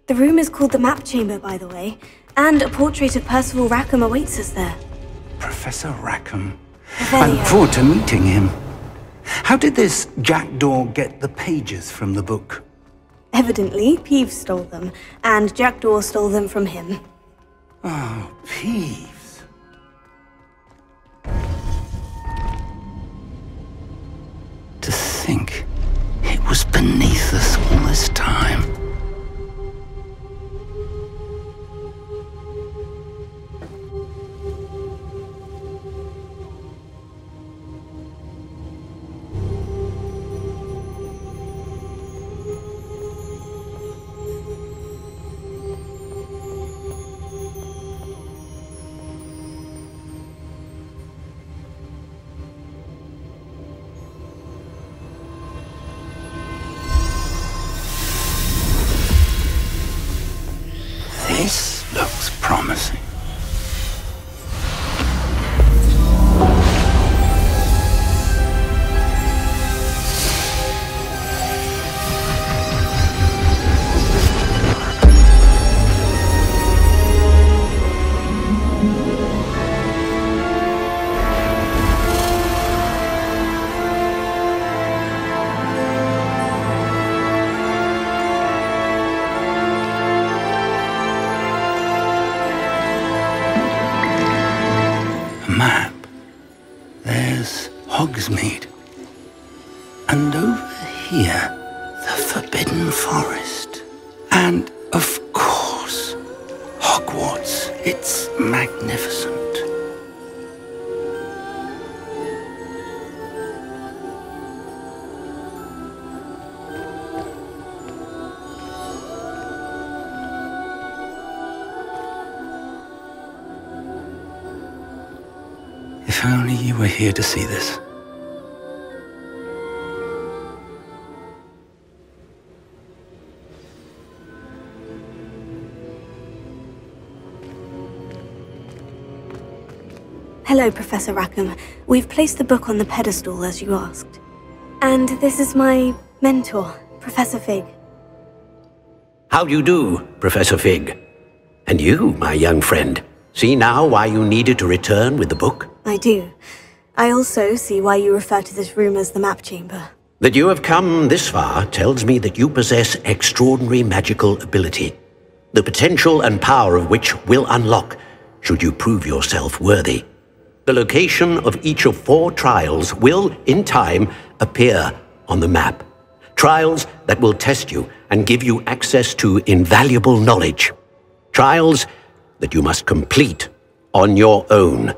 A: The room is called the Map Chamber, by the way, and a portrait of Percival Rackham awaits us there.
I: Professor Rackham.
A: Revelio.
I: I look forward to meeting him. How did this Jackdaw get the pages from the book?
A: Evidently, Peeves stole them, and Jackdaw stole them from him.
I: Oh, Peeves. To think it was beneath us all this time. This looks promising. Map. There's Hogsmeade. And over here, the Forbidden Forest. And, of course, Hogwarts. It's magnificent. If only you were here to see this.
A: Hello, Professor Rackham. We've placed the book on the pedestal, as you asked. And this is my mentor, Professor Fig.
C: How do you do, Professor Fig? And you, my young friend, see now why you needed to return with the book?
A: I do. I also see why you refer to this room as the Map Chamber.
C: That you have come this far tells me that you possess extraordinary magical ability, the potential and power of which will unlock should you prove yourself worthy. The location of each of 4 trials will, in time, appear on the map. Trials that will test you and give you access to invaluable knowledge. Trials that you must complete on your own.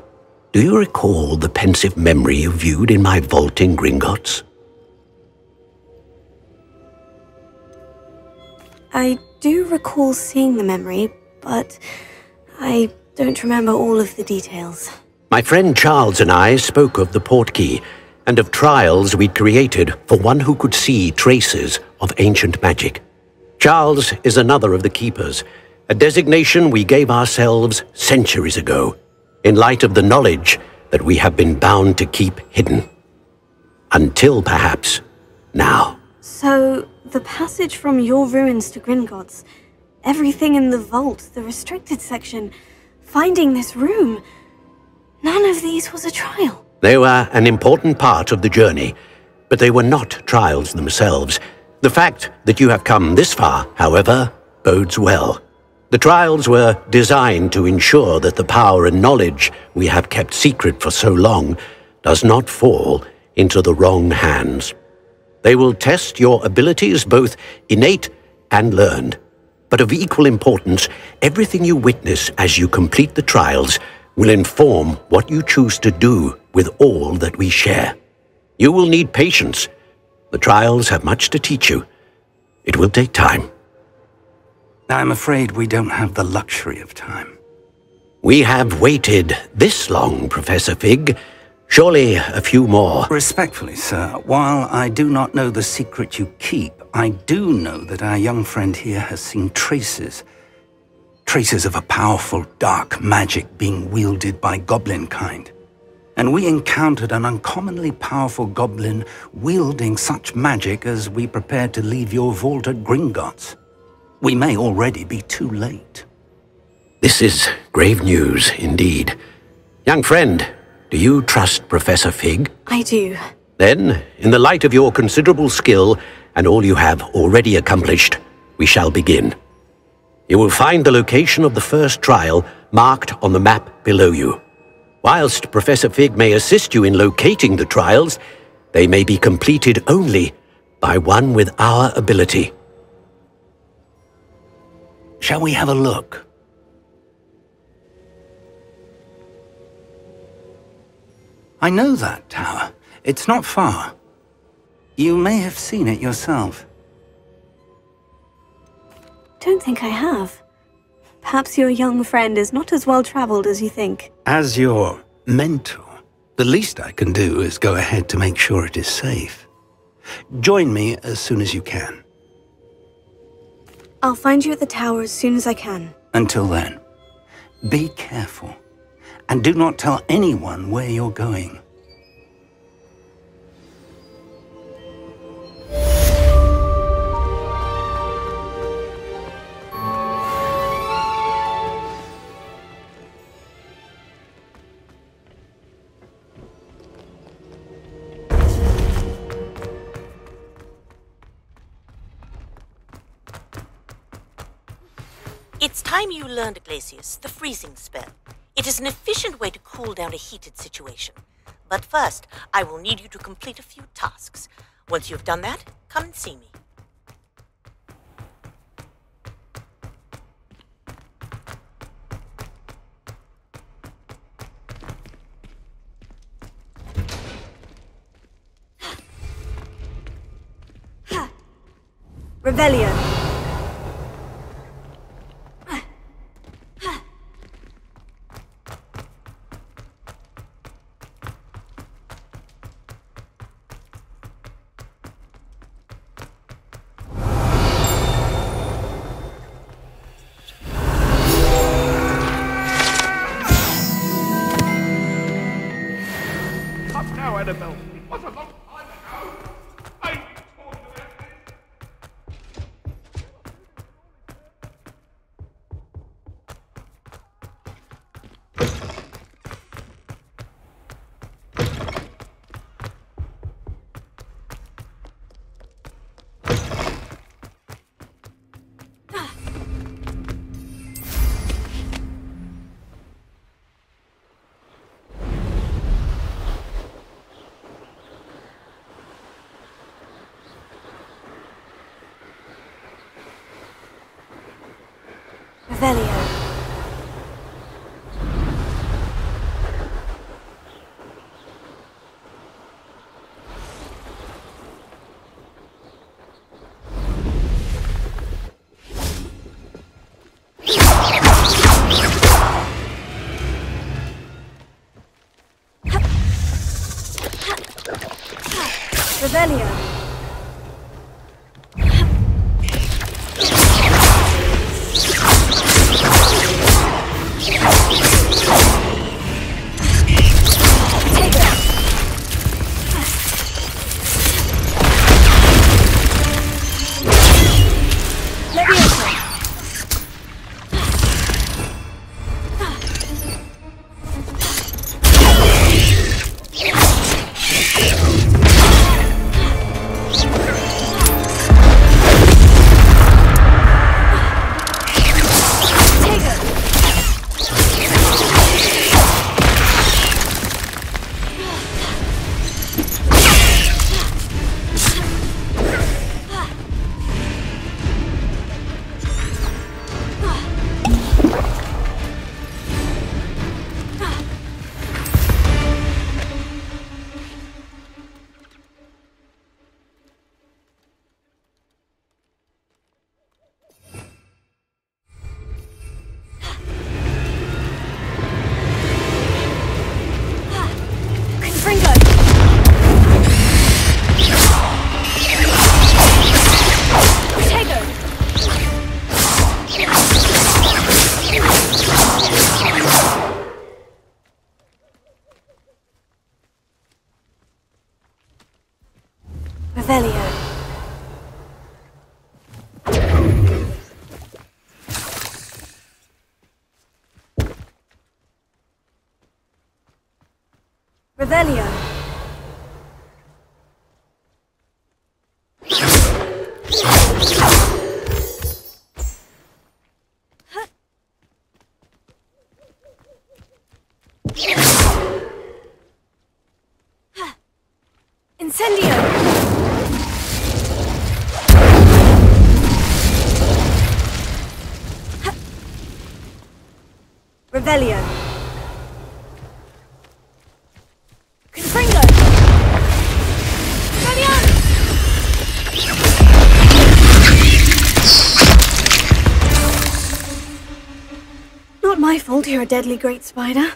C: Do you recall the pensive memory you viewed in my vault in Gringotts?
A: I do recall seeing the memory, but I don't remember all of the details.
C: My friend Charles and I spoke of the Portkey and of trials we'd created for one who could see traces of ancient magic. Charles is another of the Keepers, a designation we gave ourselves centuries ago, in light of the knowledge that we have been bound to keep hidden. Until perhaps now.
A: So, the passage from your ruins to Gringotts, everything in the vault, the restricted section, finding this room, none of these was a trial.
C: They were an important part of the journey, but they were not trials themselves. The fact that you have come this far, however, bodes well. The trials were designed to ensure that the power and knowledge we have kept secret for so long does not fall into the wrong hands. They will test your abilities, both innate and learned. But of equal importance, everything you witness as you complete the trials will inform what you choose to do with all that we share. You will need patience. The trials have much to teach you. It will take time.
I: I'm afraid we don't have the luxury of time.
C: We have waited this long, Professor Fig. Surely a few more.
I: Respectfully, sir, while I do not know the secret you keep, I do know that our young friend here has seen traces of a powerful dark magic being wielded by goblin kind. And we encountered an uncommonly powerful goblin wielding such magic as we prepared to leave your vault at Gringotts. We may already be too late.
C: This is grave news indeed. Young friend, do you trust Professor Fig?
A: I do.
C: Then, in the light of your considerable skill and all you have already accomplished, we shall begin. You will find the location of the first trial marked on the map below you. Whilst Professor Fig may assist you in locating the trials, they may be completed only by one with our ability.
I: Shall we have a look? I know that tower. It's not far. You may have seen it yourself.
A: Don't think I have. Perhaps your young friend is not as well traveled as you think.
I: As your mentor, the least I can do is go ahead to make sure it is safe. Join me as soon as you can.
A: I'll find you at the tower as soon as I can.
I: Until then, be careful, and do not tell anyone where you're going.
J: It's time you learned, Glacius, the freezing spell. It is an efficient way to cool down a heated situation. But first, I will need you to complete a few tasks. Once you've done that, come and see me.
A: Revelio.
K: Annabelle. It was a long time ago. I told you that.
A: Revelio. Revelio. Revelio. Incendio! Revelio. Confringo! Not my fault you're a deadly great spider.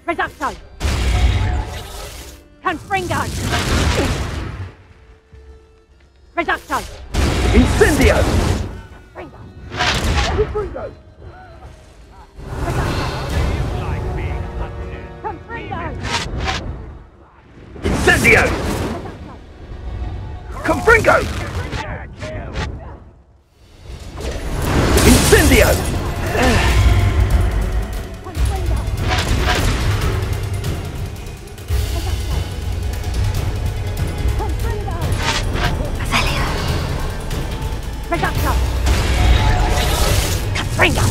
F: Reducto! Confringo! Reducto!
K: Incendio!
F: Confringo!
K: Confringo!
F: Confringo! Reducto! Katringa!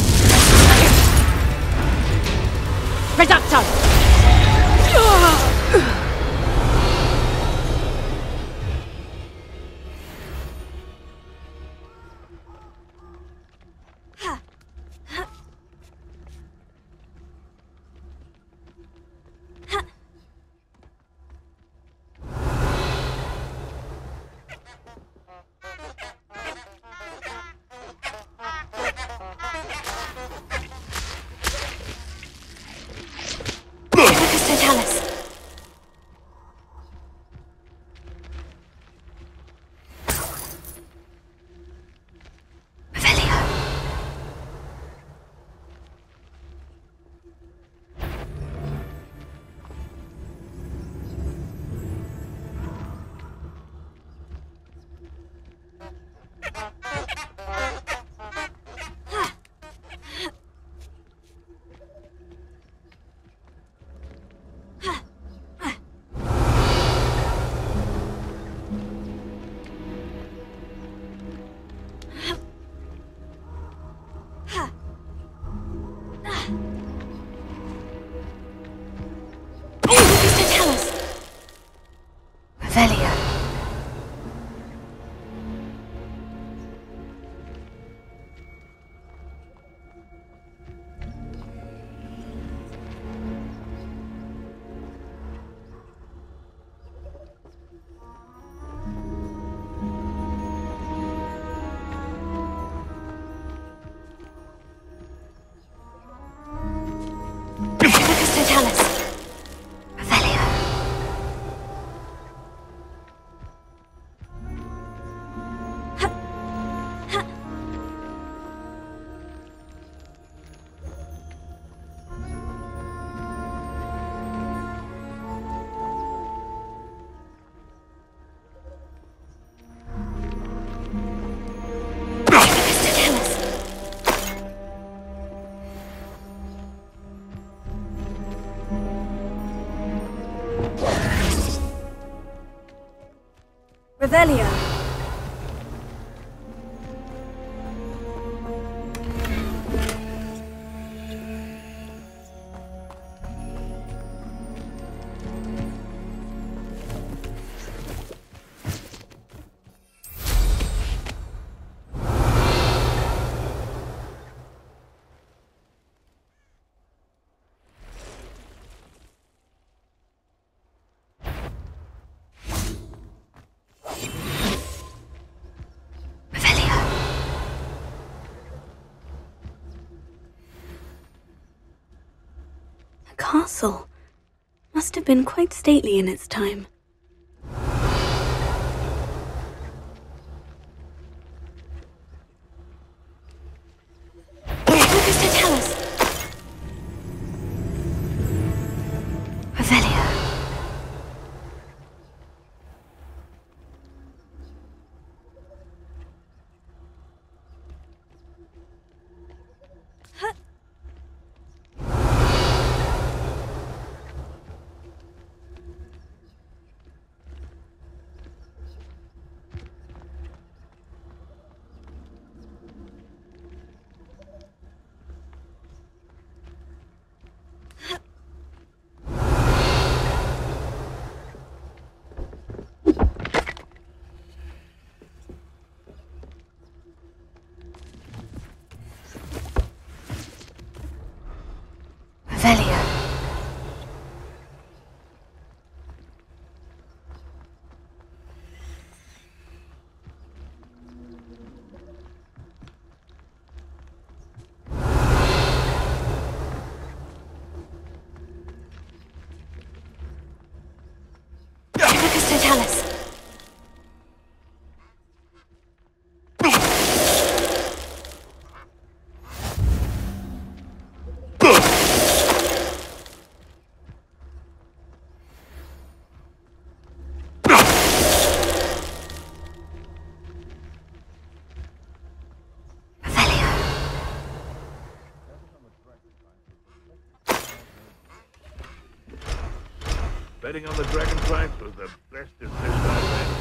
F: Reducto!
A: Revelio. The castle must have been quite stately in its time. Focus to tell us. Revelio. Revelio. Focus to tell us.
K: Betting on the Dragonflight was the best decision I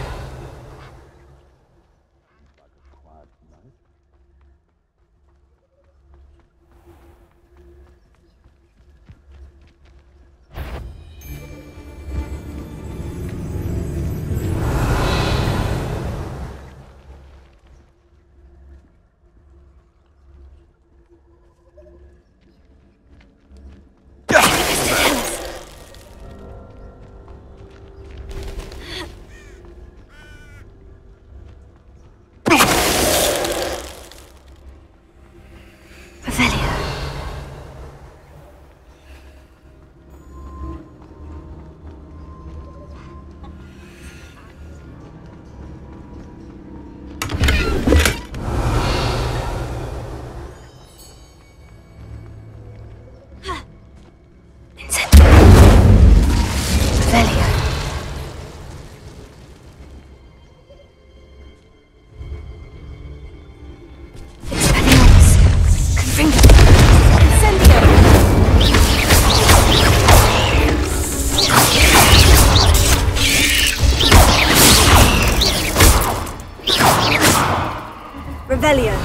A: Revelio.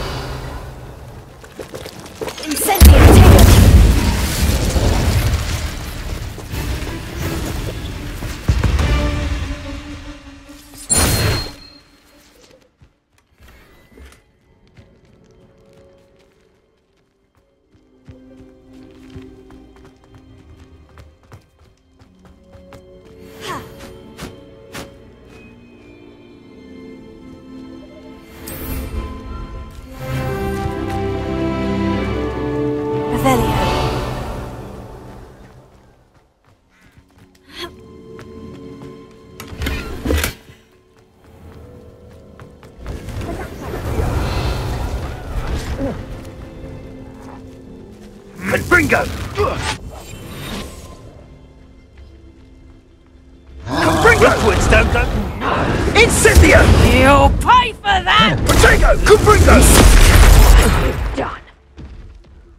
A: Incendio, take it.
I: Confringo! Confringo! Upwards, don't go! Incendio!
F: You'll pay for that!
I: Protego! Confringo!
F: Done.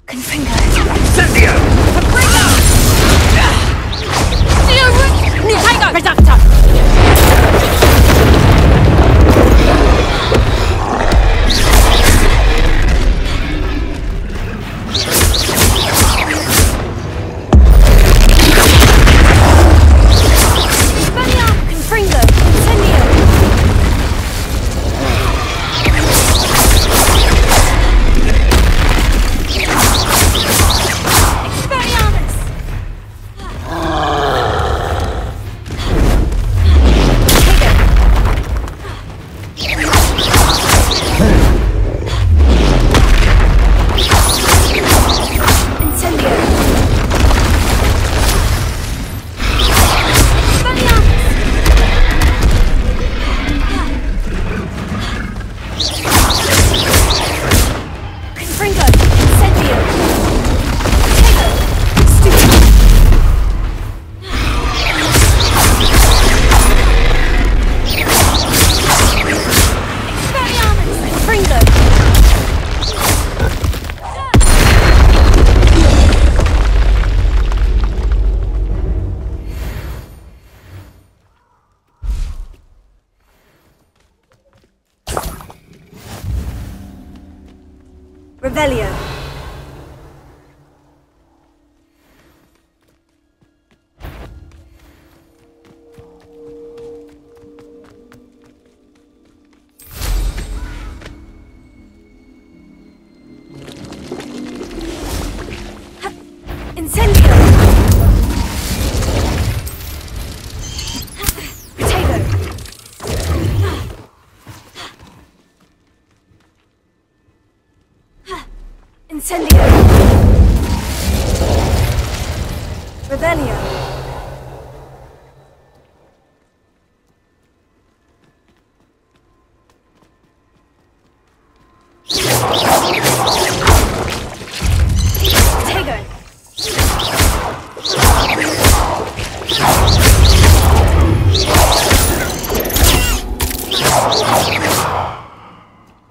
A: Confringo.
I: Incendio!
F: Nintendo! Reductor!
A: Confringo. Incendio. Revelio. Incendio. Potato. Incendio. Revelio. Potato.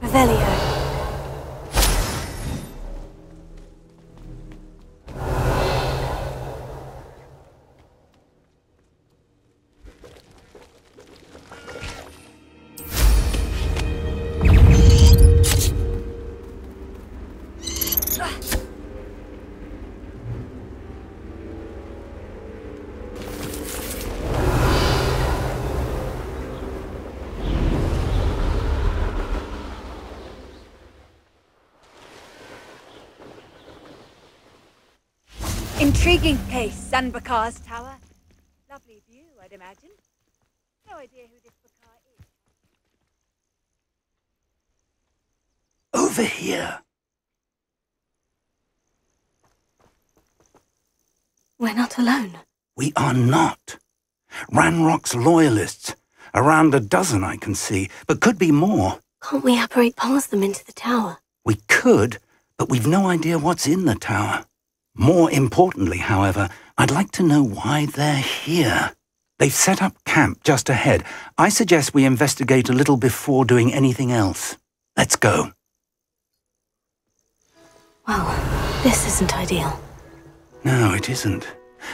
A: Revelio.
L: Intriguing place, Sanbakar's tower. Lovely view, I'd imagine. No idea who this Bakar is.
I: Over here.
A: We're not alone.
I: We are not. Ranrock's loyalists. Around a dozen I can see, but could be more.
A: Can't we apparate past them into the tower?
I: We could, but we've no idea what's in the tower. More importantly, however, I'd like to know why they're here. They've set up camp just ahead. I suggest we investigate a little before doing anything else. Let's go.
A: Well, this isn't ideal.
I: No, it isn't.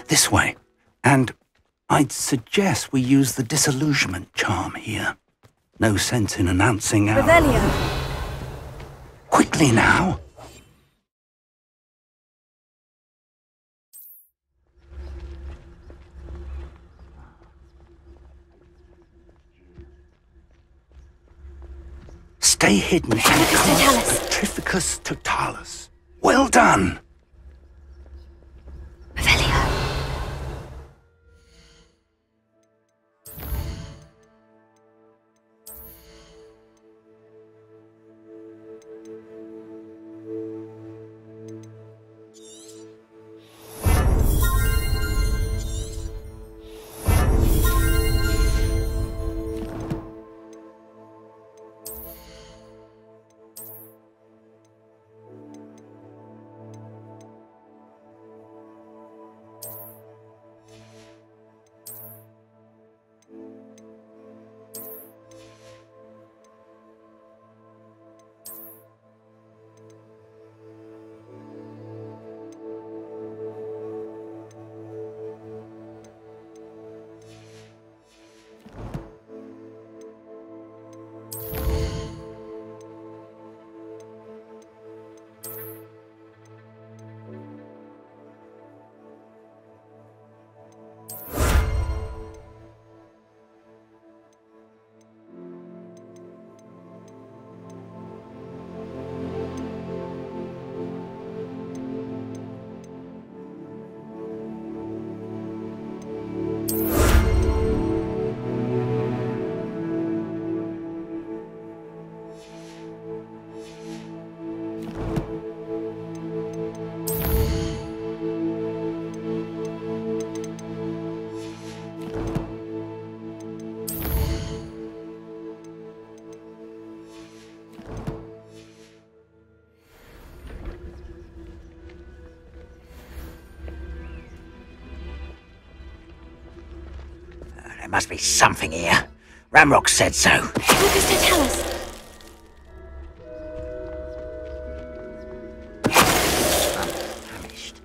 I: This way. And I'd suggest we use the disillusionment charm here. No sense in announcing our...
A: Revelio.
I: Steady now. Stay hidden and cast Petrificus Totalis. Well done.
M: There must be something here. Ranrock said so.
A: Focus to tell us.
M: Famished.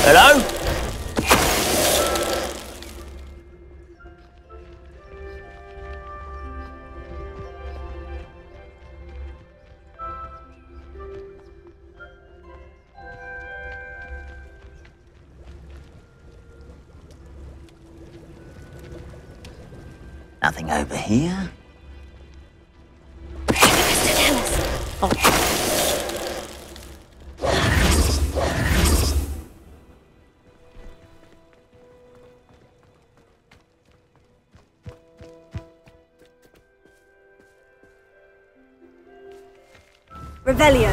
M: Hello? Nothing over here.
A: Revelio.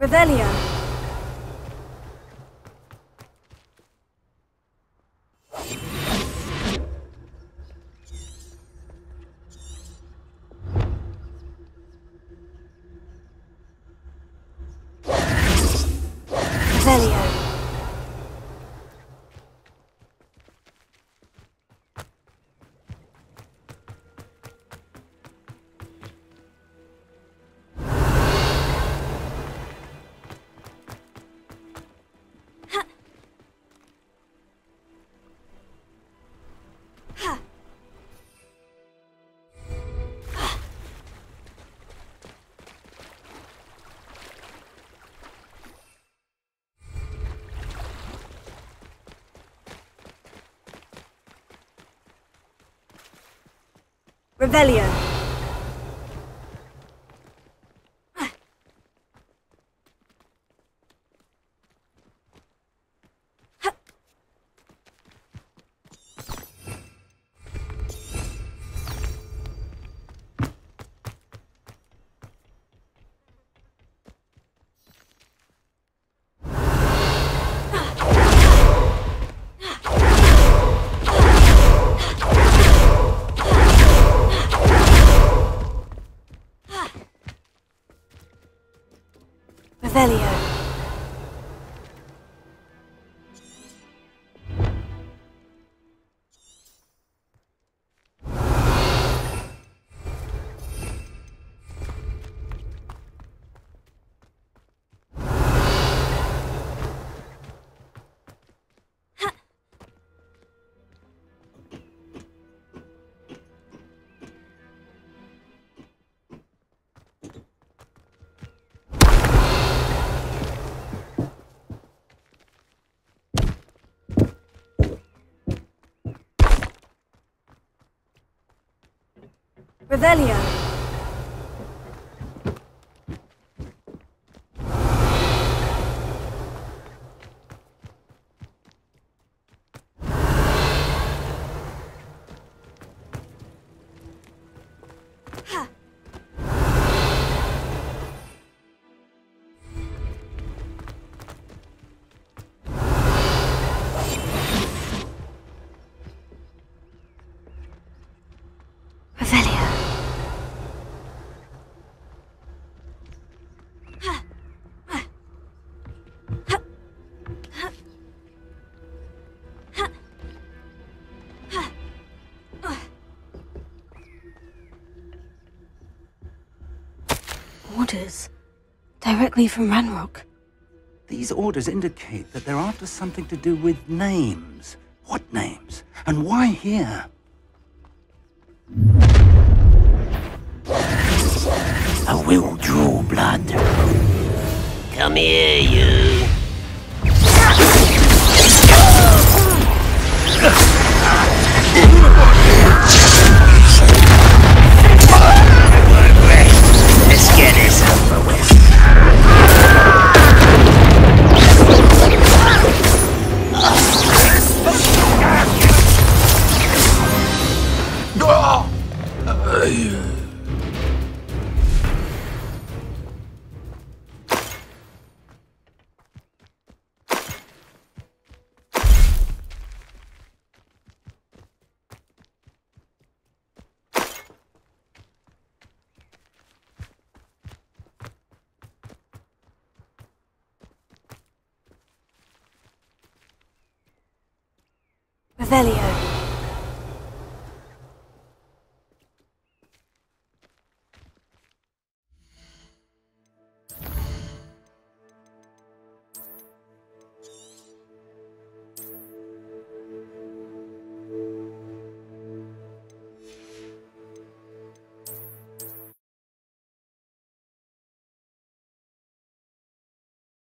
L: Revelio.
A: Revelio.
L: Revelio. Revelio. Revelio.
A: Orders. Directly from Ranrock.
I: These orders indicate that they're after something to do with names. What names? And why here?
M: I will draw blood. Come here, you. Let's get this over with.
A: Revelio.